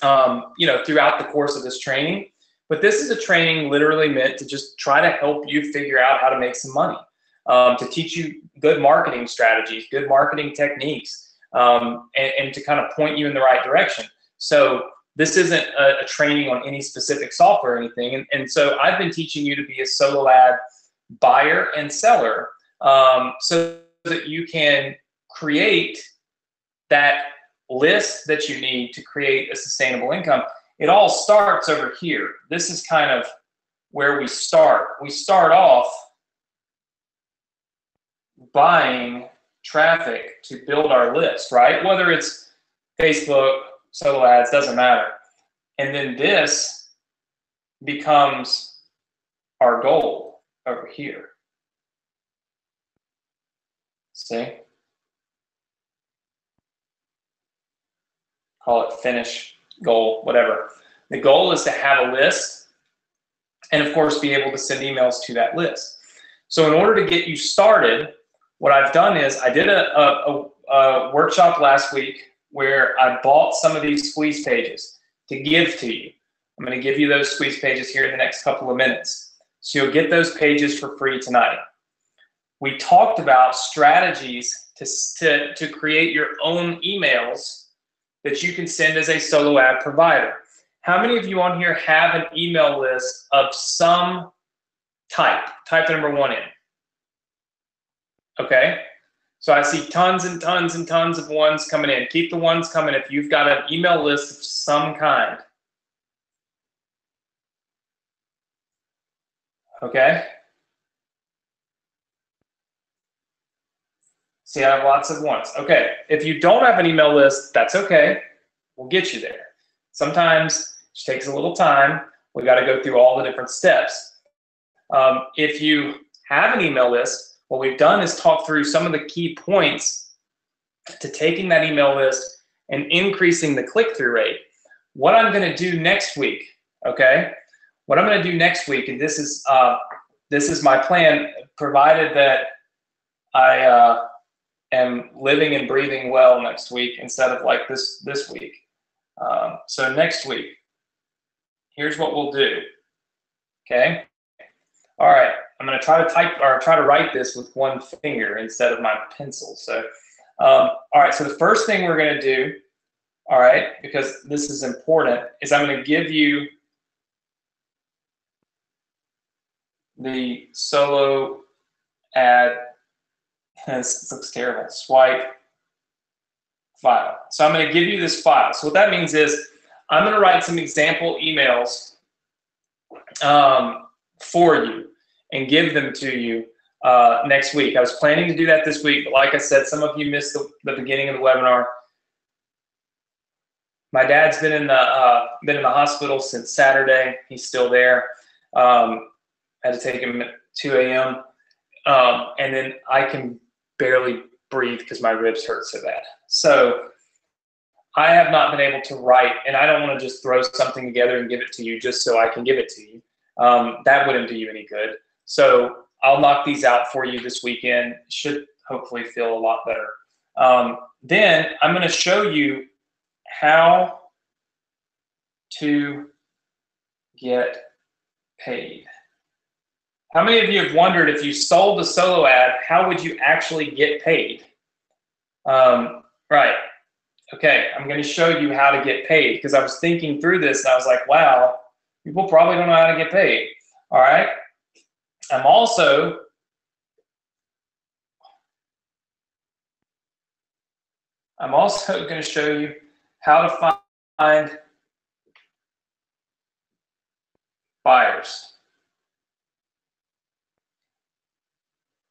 throughout the course of this training. But this is a training literally meant to just try to help you figure out how to make some money, to teach you good marketing strategies, good marketing techniques, and to kind of point you in the right direction. So this isn't a training on any specific software or anything. And so I've been teaching you to be a solo ad buyer and seller, so that you can create that list that you need to create a sustainable income. It all starts over here. This is kind of where we start. We start off buying traffic to build our list, right? Whether it's Facebook, solo ads, doesn't matter. And then this becomes our goal over here. See? Call it finish, goal, whatever. The goal is to have a list and, of course, be able to send emails to that list. So in order to get you started, what I've done is I did a workshop last week where I bought some of these squeeze pages to give to you. I'm going to give you those squeeze pages here in the next couple of minutes. So you'll get those pages for free tonight. We talked about strategies to create your own emails that you can send as a solo ad provider. How many of you on here have an email list of some type? Type the number 1 in. Okay? So I see tons and tons and tons of ones coming in. Keep the ones coming if you've got an email list of some kind. Okay? See, I have lots of ones. Okay, if you don't have an email list, that's okay. We'll get you there. Sometimes it just takes a little time. We got to go through all the different steps. If you have an email list, what we've done is talk through some of the key points to taking that email list and increasing the click-through rate. What I'm going to do next week, okay? What I'm going to do next week, and this is my plan, provided that I am living and breathing well next week instead of like this week. So next week, here's what we'll do. Okay. All right. I'm going to try to write this with one finger instead of my pencil. So, all right. So the first thing we're going to do, all right, because this is important, is I'm going to give you the solo ad. This looks terrible. Swipe file. So I'm going to give you this file. So what that means is I'm going to write some example emails for you and give them to you next week. I was planning to do that this week, but like I said, some of you missed the beginning of the webinar. My dad's been in the hospital since Saturday. He's still there. I had to take him at 2 a.m. And then I can barely breathe because my ribs hurt so bad. So I have not been able to write, and I don't want to just throw something together and give it to you just so I can give it to you. That wouldn't do you any good. So I'll knock these out for you this weekend. Should hopefully feel a lot better. Then I'm going to show you how to get paid. How many of you have wondered, if you sold a solo ad, how would you actually get paid? Right. Okay, I'm going to show you how to get paid, because I was thinking through this and I was like, wow, people probably don't know how to get paid. All right. I'm also I'm also going to show you how to find buyers.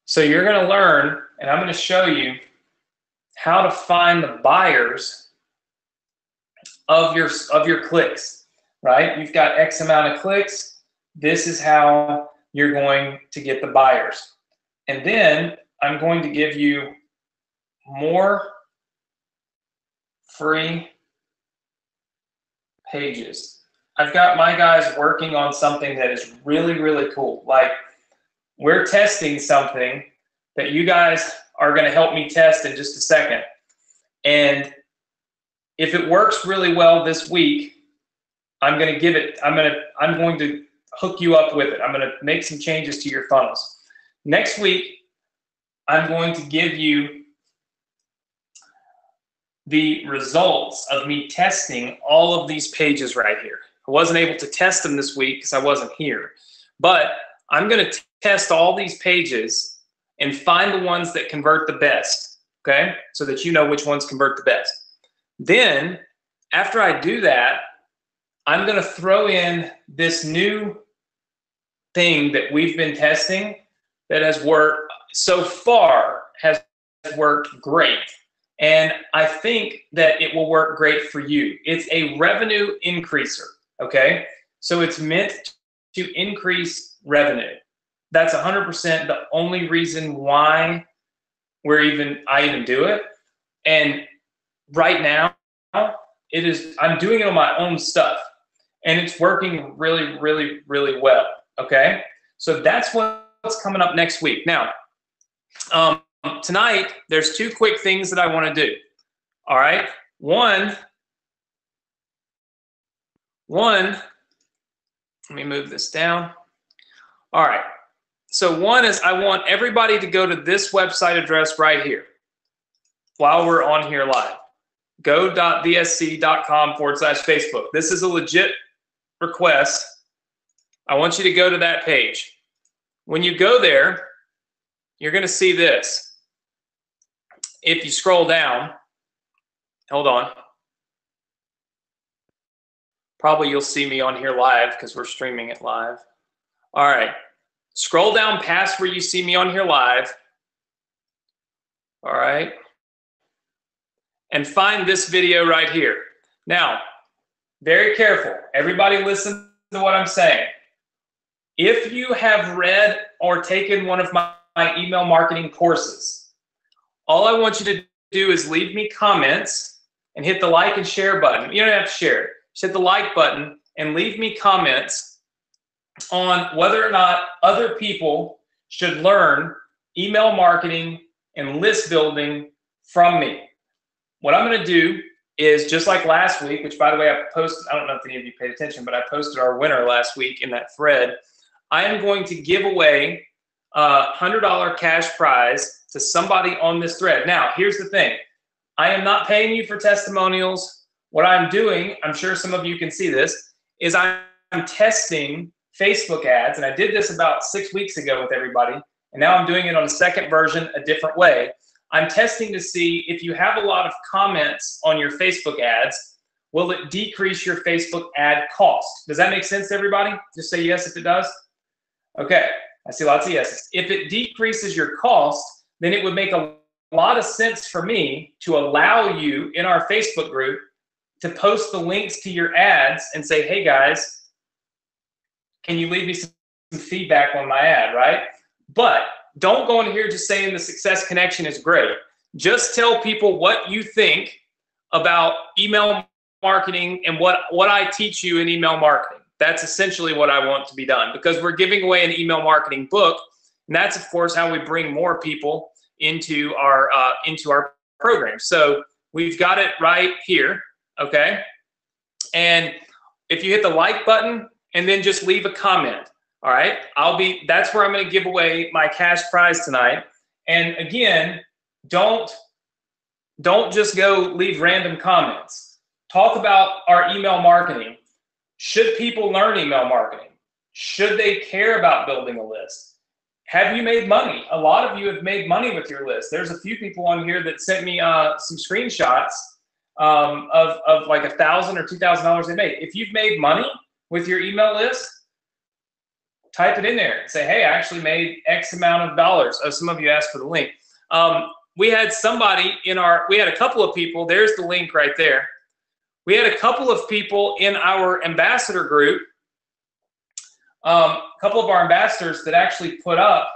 So you're going to learn, and I'm going to show you how to find the buyers of your clicks, right? You've got X amount of clicks. This is how you're going to get the buyers. And then I'm going to give you more free pages. I've got my guys working on something that is really, really cool. Like, we're testing something that you guys are going to help me test in just a second. And if it works really well this week, I'm going to hook you up with it. I'm going to make some changes to your funnels. Next week, I'm going to give you the results of me testing all of these pages right here. I wasn't able to test them this week because I wasn't here, but I'm going to test all these pages and find the ones that convert the best, okay? So that you know which ones convert the best. Then, after I do that, I'm going to throw in this new thing that we've been testing that has worked so far, has worked great. And I think that it will work great for you. It's a revenue increaser, okay? So it's meant to increase revenue. That's 100% the only reason why I even do it. And right now, I'm doing it on my own stuff, and it's working really, really, really well, okay? So that's what's coming up next week. Now, tonight, there's two quick things that I want to do, all right? One, let me move this down. All right, so one is I want everybody to go to this website address right here while we're on here live. go.vsc.com/Facebook. This is a legit request. I want you to go to that page. When you go there, you're going to see this. If you scroll down, hold on. Probably you'll see me on here live because we're streaming it live. All right. Scroll down past where you see me on here live. All right. And find this video right here. Now, very careful. Everybody listen to what I'm saying. If you have read or taken one of my email marketing courses, all I want you to do is leave me comments and hit the like and share button. You don't have to share it. Just hit the like button and leave me comments on whether or not other people should learn email marketing and list building from me. What I'm going to do is, just like last week, which, by the way, I posted, I don't know if any of you paid attention, but I posted our winner last week in that thread. I am going to give away a $100 cash prize to somebody on this thread. Now, here's the thing. I am not paying you for testimonials. What I'm doing, I'm sure some of you can see this, is I'm testing Facebook ads, and I did this about 6 weeks ago with everybody, and now I'm doing it on a second version, a different way. I'm testing to see if you have a lot of comments on your Facebook ads, will it decrease your Facebook ad cost? Does that make sense to everybody? Just say yes if it does. Okay, I see lots of yeses. If it decreases your cost, then it would make a lot of sense for me to allow you in our Facebook group to post the links to your ads and say, hey guys, can you leave me some feedback on my ad, right? But don't go in here just saying the Success Connection is great. Just tell people what you think about email marketing and what I teach you in email marketing. That's essentially what I want to be done, because we're giving away an email marketing book. And that's, of course, how we bring more people into our program. So we've got it right here, okay? And if you hit the like button and then just leave a comment, all right, that's where I'm going to give away my cash prize tonight. And again, don't just go leave random comments. Talk about our email marketing. Should people learn email marketing? Should they care about building a list? have you made money? A lot of you have made money with your list. There's a few people on here that sent me some screenshots of like $1,000 or $2,000 they made. If you've made money with your email list, type it in there and say, hey, I actually made X amount of dollars. Oh, some of you asked for the link. We had somebody we had a couple of people, there's the link right there. We had a couple of people in our ambassador group, a couple of our ambassadors that actually put up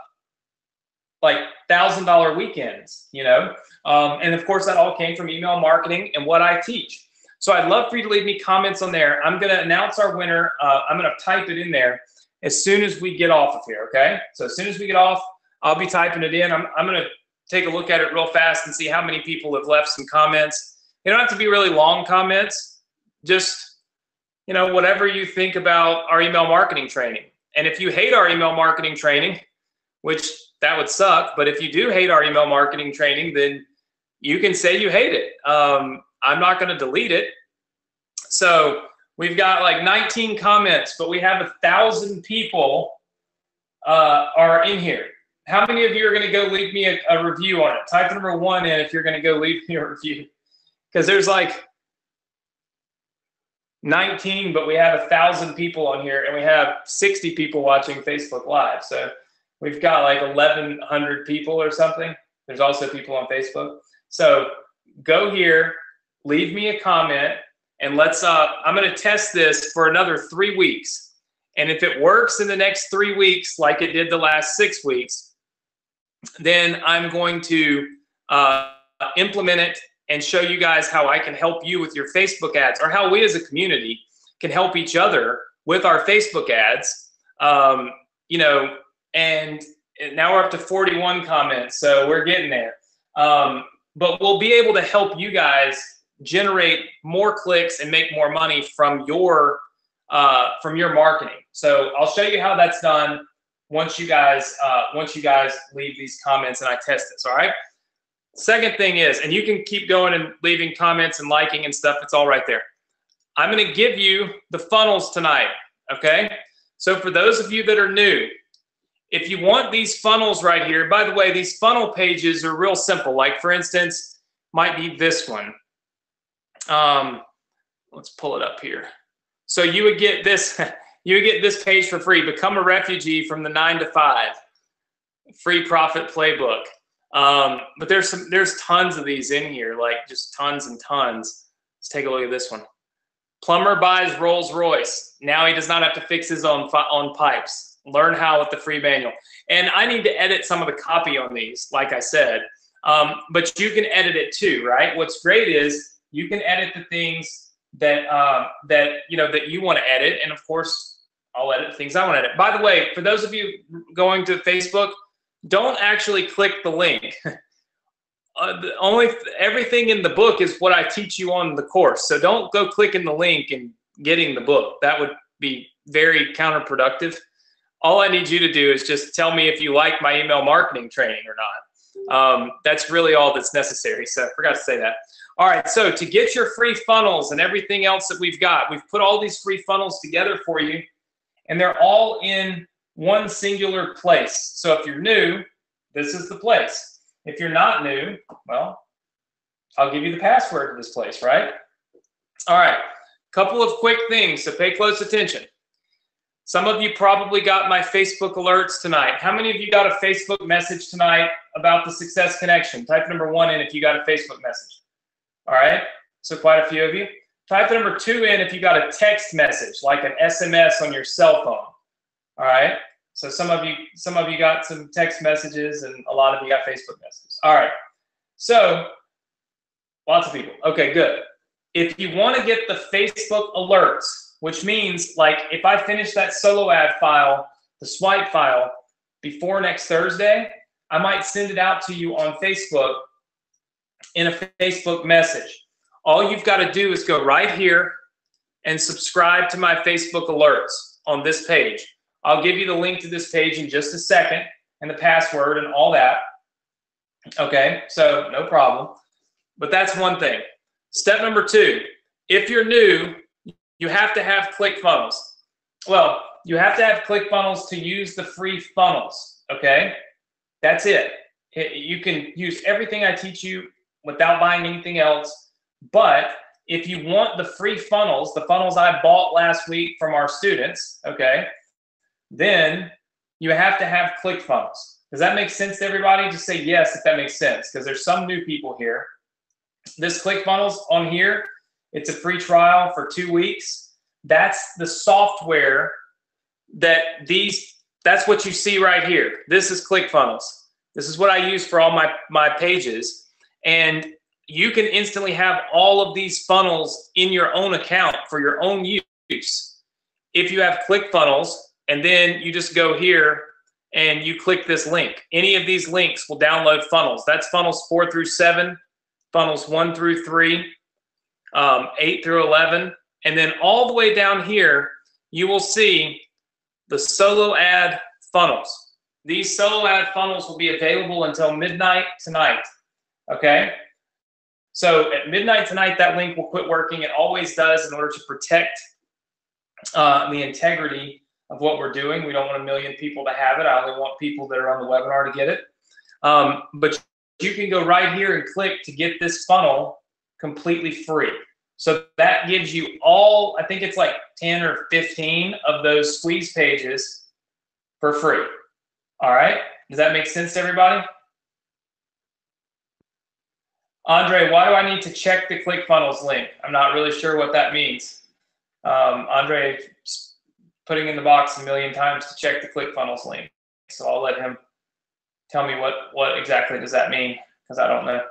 like $1,000 weekends, you know? And of course that all came from email marketing and what I teach. So I'd love for you to leave me comments on there. I'm gonna announce our winner. I'm gonna type it in there as soon as we get off of here, okay? So as soon as we get off, I'll be typing it in. I'm gonna take a look at it real fast and see how many people have left some comments. They don't have to be really long comments, just, you know, whatever you think about our email marketing training. And if you hate our email marketing training, which that would suck, but if you do hate our email marketing training, then you can say you hate it. I'm not gonna delete it. So we've got like 19 comments, but we have 1,000 people are in here. How many of you are going to go leave me a review on it? Type the number 1 in if you're going to go leave me a review. Because there's like 19, but we have 1,000 people on here, and we have 60 people watching Facebook Live. So we've got like 1,100 people or something. There's also people on Facebook. So go here, leave me a comment, and let's, I'm going to test this for another 3 weeks. And if it works in the next 3 weeks, like it did the last 6 weeks, then I'm going to implement it and show you guys how I can help you with your Facebook ads, or how we as a community can help each other with our Facebook ads. You know, and now we're up to 41 comments, so we're getting there. But we'll be able to help you guys generate more clicks and make more money from your marketing. So I'll show you how that's done once you guys leave these comments and I test this. All right. Second thing is, and you can keep going and leaving comments and liking and stuff. It's all right there. I'm going to give you the funnels tonight. Okay. So for those of you that are new, if you want these funnels right here, by the way, these funnel pages are real simple. Like for instance, might be this one. Let's pull it up here. So you would get this, you would get this page for free. Become a refugee from the 9 to 5. Free profit playbook. But there's tons of these in here, like just tons and tons. Let's take a look at this one. Plumber buys Rolls Royce. Now he does not have to fix his own pipes. Learn how with the free manual. And I need to edit some of the copy on these, like I said. But you can edit it too, right? What's great is you can edit the things that you want to edit, and of course I'll edit the things I want to edit. By the way, for those of you going to Facebook, don't actually click the link. Everything in the book is what I teach you on the course. So don't go clicking the link and getting the book. That would be very counterproductive. All I need you to do is just tell me if you like my email marketing training or not. That's really all that's necessary. So I forgot to say that. All right, so to get your free funnels and everything else that we've got, we've put all these free funnels together for you, and they're all in one singular place. So if you're new, this is the place. If you're not new, well, I'll give you the password to this place, right? All right, couple of quick things, so pay close attention. Some of you probably got my Facebook alerts tonight. How many of you got a Facebook message tonight about the Success Connection? Type number 1 in if you got a Facebook message. All right, so quite a few of you. Type number 2 in if you got a text message, like an SMS on your cell phone. All right, so some of you got some text messages, and a lot of you got Facebook messages. All right, so lots of people. Okay, good. If you want to get the Facebook alerts, which means like if I finish that solo ad file, the swipe file, before next Thursday, I might send it out to you on Facebook in a Facebook message. All you've got to do is go right here and subscribe to my Facebook alerts on this page. I'll give you the link to this page in just a second, and the password and all that. Okay, so no problem. But that's one thing. Step number 2, if you're new, you have to have ClickFunnels. Well, you have to have ClickFunnels to use the free funnels. okay? That's it. You can use everything I teach you without buying anything else. But if you want the free funnels, the funnels I bought last week from our students, okay, then you have to have ClickFunnels. Does that make sense to everybody? Just say yes if that makes sense, because there's some new people here. This ClickFunnels on here, it's a free trial for 2 weeks. That's the software that's what you see right here. This is ClickFunnels. This is what I use for all my pages. And you can instantly have all of these funnels in your own account for your own use. If you have ClickFunnels, and then you just go here and you click this link. Any of these links will download funnels. That's funnels 4 through 7, funnels 1 through 3, 8 through 11. And then all the way down here, you will see the solo ad funnels. These solo ad funnels will be available until midnight tonight, okay? So at midnight tonight, that link will quit working. It always does in order to protect the integrity of what we're doing. We don't want 1 million people to have it. I only want people that are on the webinar to get it. But you can go right here and click to get this funnel completely free. So that gives you all, I think it's like 10 or 15 of those squeeze pages for free. All right? Does that make sense to everybody? Andre, why do I need to check the ClickFunnels link? I'm not really sure what that means. Andre putting in the box 1 million times to check the ClickFunnels link. So I'll let him tell me what exactly does that mean, because I don't know.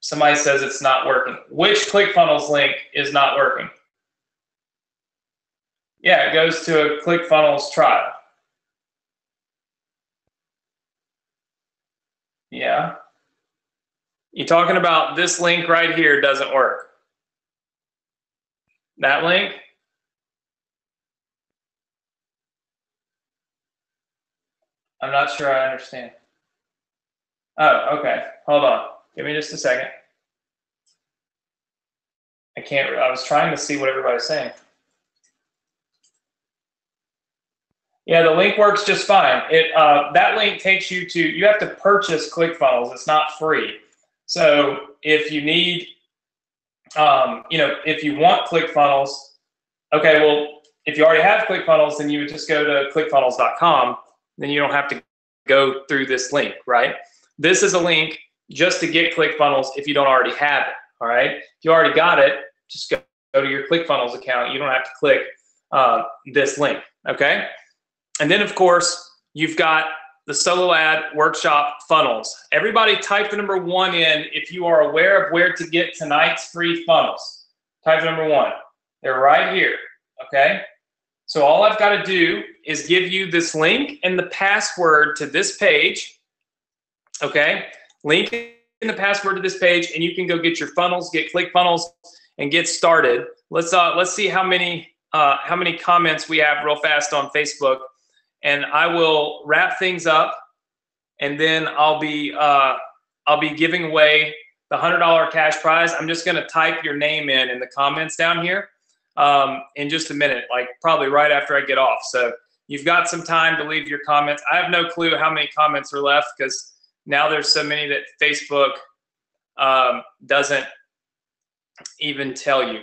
Somebody says it's not working. Which ClickFunnels link is not working? Yeah, it goes to a ClickFunnels trial. Yeah. You talking about this link right here doesn't work? That link? I'm not sure I understand. Oh, okay. Hold on. Give me just a second. I was trying to see what everybody's saying. Yeah, the link works just fine. That link takes you to, you have to purchase ClickFunnels. It's not free. So if you need, if you want ClickFunnels, okay, well, if you already have ClickFunnels, then you would just go to clickfunnels.com. Then you don't have to go through this link, right? This is a link just to get ClickFunnels if you don't already have it, all right? If you already got it, just go to your ClickFunnels account. You don't have to click this link, okay? And then, of course, you've got the solo ad workshop funnels. Everybody type the number 1 in if you are aware of where to get tonight's free funnels. Type the number 1. They're right here, okay? So all I've got to do is give you this link and the password to this page, okay? Link in the password to this page, and you can go get your funnels, get ClickFunnels, and get started. Let's see how many comments we have real fast on Facebook, and I will wrap things up, and then I'll be giving away the $100 cash prize. I'm just going to type your name in the comments down here in just a minute, like probably right after I get off. So you've got some time to leave your comments. I have no clue how many comments are left, because now there's so many that Facebook doesn't even tell you.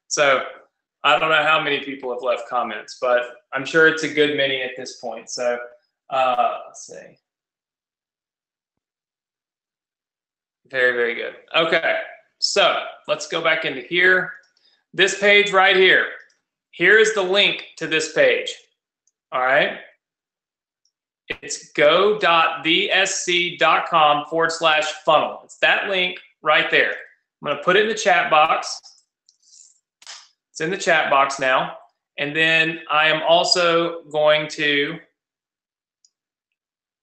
So I don't know how many people have left comments, but I'm sure it's a good many at this point. So let's see. Very, very good. Okay, so let's go back into here. This page right here. Here is the link to this page. All right. It's go.thesc.com/funnel. It's that link right there. I'm going to put it in the chat box. It's in the chat box now. And then I am also going to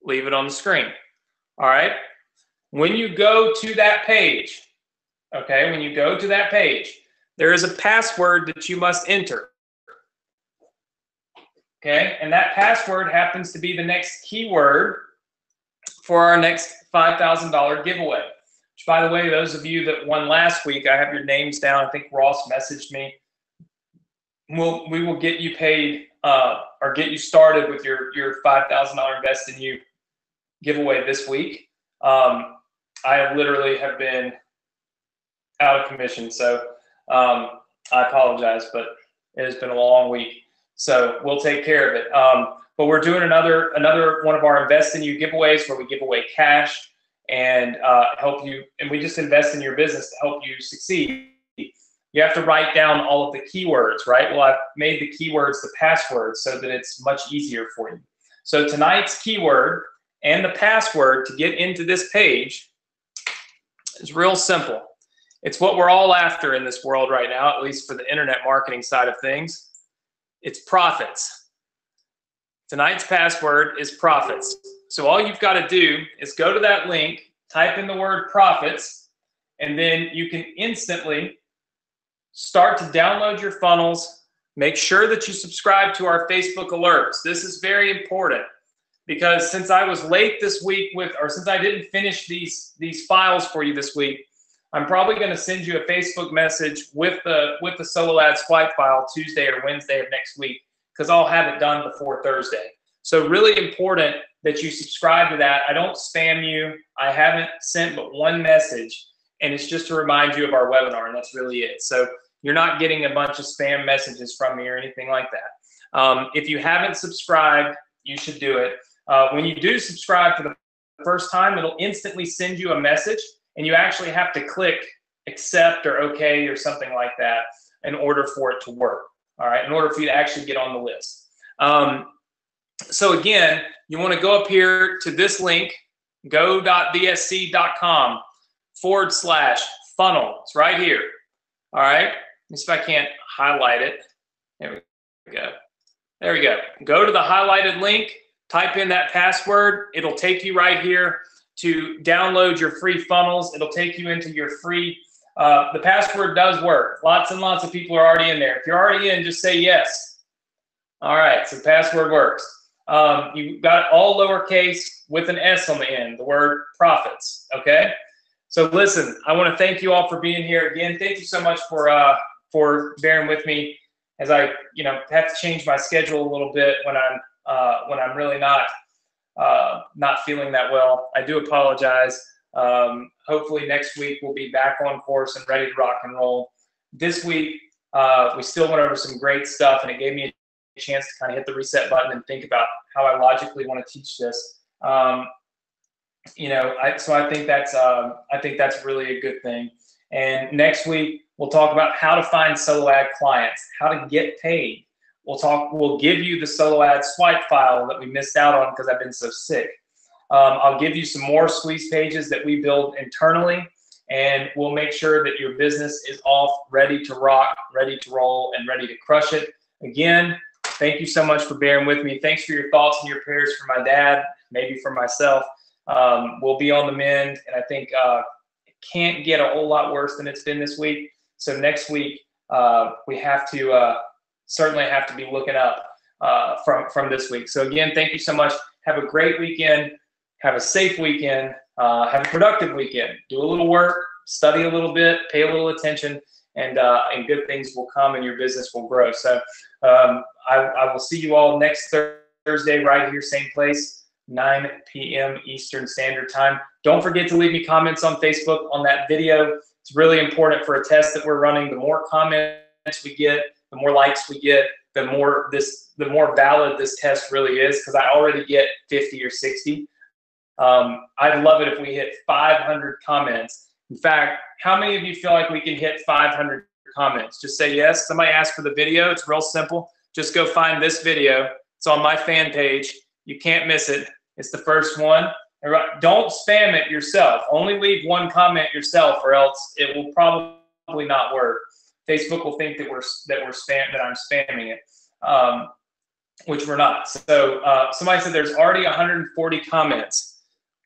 leave it on the screen. All right. When you go to that page, okay, when you go to that page, there is a password that you must enter. Okay, and that password happens to be the next keyword for our next $5,000 giveaway. Which, by the way, those of you that won last week, I have your names down. I think Ross messaged me. We will get you paid or get you started with your $5,000 Invest in You giveaway this week. I literally have been out of commission, so I apologize, but it has been a long week. So we'll take care of it. But we're doing another one of our Invest in You giveaways where we give away cash and help you, and we just invest in your business to help you succeed. You have to write down all of the keywords, right? Well, I've made the keywords the passwords so that it's much easier for you. So tonight's keyword and the password to get into this page is real simple. It's what we're all after in this world right now, at least for the internet marketing side of things. It's profits. Tonight's password is profits. So all you've got to do is go to that link, type in the word profits, and then you can instantly start to download your funnels. Make sure that you subscribe to our Facebook alerts. This is very important because since I was late this week since I didn't finish these files for you this week, I'm probably going to send you a Facebook message with the solo ad swipe file Tuesday or Wednesday of next week because I'll have it done before Thursday. So really important that you subscribe to that. I don't spam you. I haven't sent but one message, and it's just to remind you of our webinar, and that's really it. So you're not getting a bunch of spam messages from me or anything like that. If you haven't subscribed, you should do it. When you do subscribe for the first time, it'll instantly send you a message, and you actually have to click accept or okay or something like that in order for it to work, all right, in order for you to actually get on the list. So again, you want to go up here to this link, go.vsc.com/funnel. It's right here, all right? Let me see if I can't highlight it. There we go. There we go. Go to the highlighted link, type in that password. It'll take you right here to download your free funnels. It'll take you into your free, the password does work. Lots and lots of people are already in there. If you're already in, just say yes. All right, so the password works. You've got all lowercase with an S on the end, the word profits, okay? So listen, I want to thank you all for being here. Again, thank you so much for bearing with me as I, have to change my schedule a little bit when I'm really not feeling that well. I do apologize. Hopefully next week we'll be back on course and ready to rock and roll. This week, we still went over some great stuff, and it gave me a chance to kind of hit the reset button and think about how I logically want to teach this. So I think that's really a good thing. And next week we'll talk about how to find solo ad clients, how to get paid. We'll give you the solo ad swipe file that we missed out on because I've been so sick. I'll give you some more squeeze pages that we build internally, and we'll make sure that your business is off, ready to rock, ready to roll, and ready to crush it. Again, thank you so much for bearing with me. Thanks for your thoughts and your prayers for my dad, maybe for myself. We'll be on the mend, and I think it can't get a whole lot worse than it's been this week. So next week, we have to certainly have to be looking up from this week. So again, thank you so much. Have a great weekend. Have a safe weekend. Have a productive weekend. Do a little work, study a little bit, pay a little attention, and good things will come and your business will grow. So I will see you all next Thursday right here, same place, 9 p.m. Eastern Standard Time. Don't forget to leave me comments on Facebook on that video. It's really important for a test that we're running. The more comments we get, the more likes we get, the more valid this test really is, because I already get 50 or 60. I'd love it if we hit 500 comments. In fact, how many of you feel like we can hit 500 comments? Just say yes. Somebody asked for the video. It's real simple. Just go find this video. It's on my fan page. You can't miss it. It's the first one. Don't spam it yourself. Only leave one comment yourself, or else it will probably not work. Facebook will think that I'm spamming it, which we're not. So somebody said there's already 140 comments.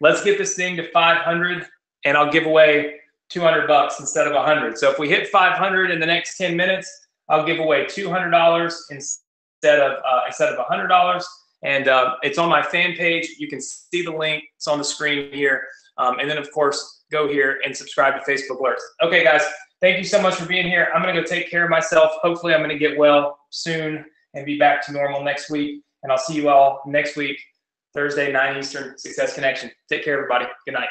Let's get this thing to 500, and I'll give away $200 instead of 100. So if we hit 500 in the next 10 minutes, I'll give away $200 instead of $100. And it's on my fan page. You can see the link. It's on the screen here. And then, of course, go here and subscribe to Facebook Alerts. Okay, guys, thank you so much for being here. I'm going to go take care of myself. Hopefully, I'm going to get well soon. and be back to normal next week. And I'll see you all next week, Thursday, 9 Eastern, Success Connection. Take care, everybody. Good night.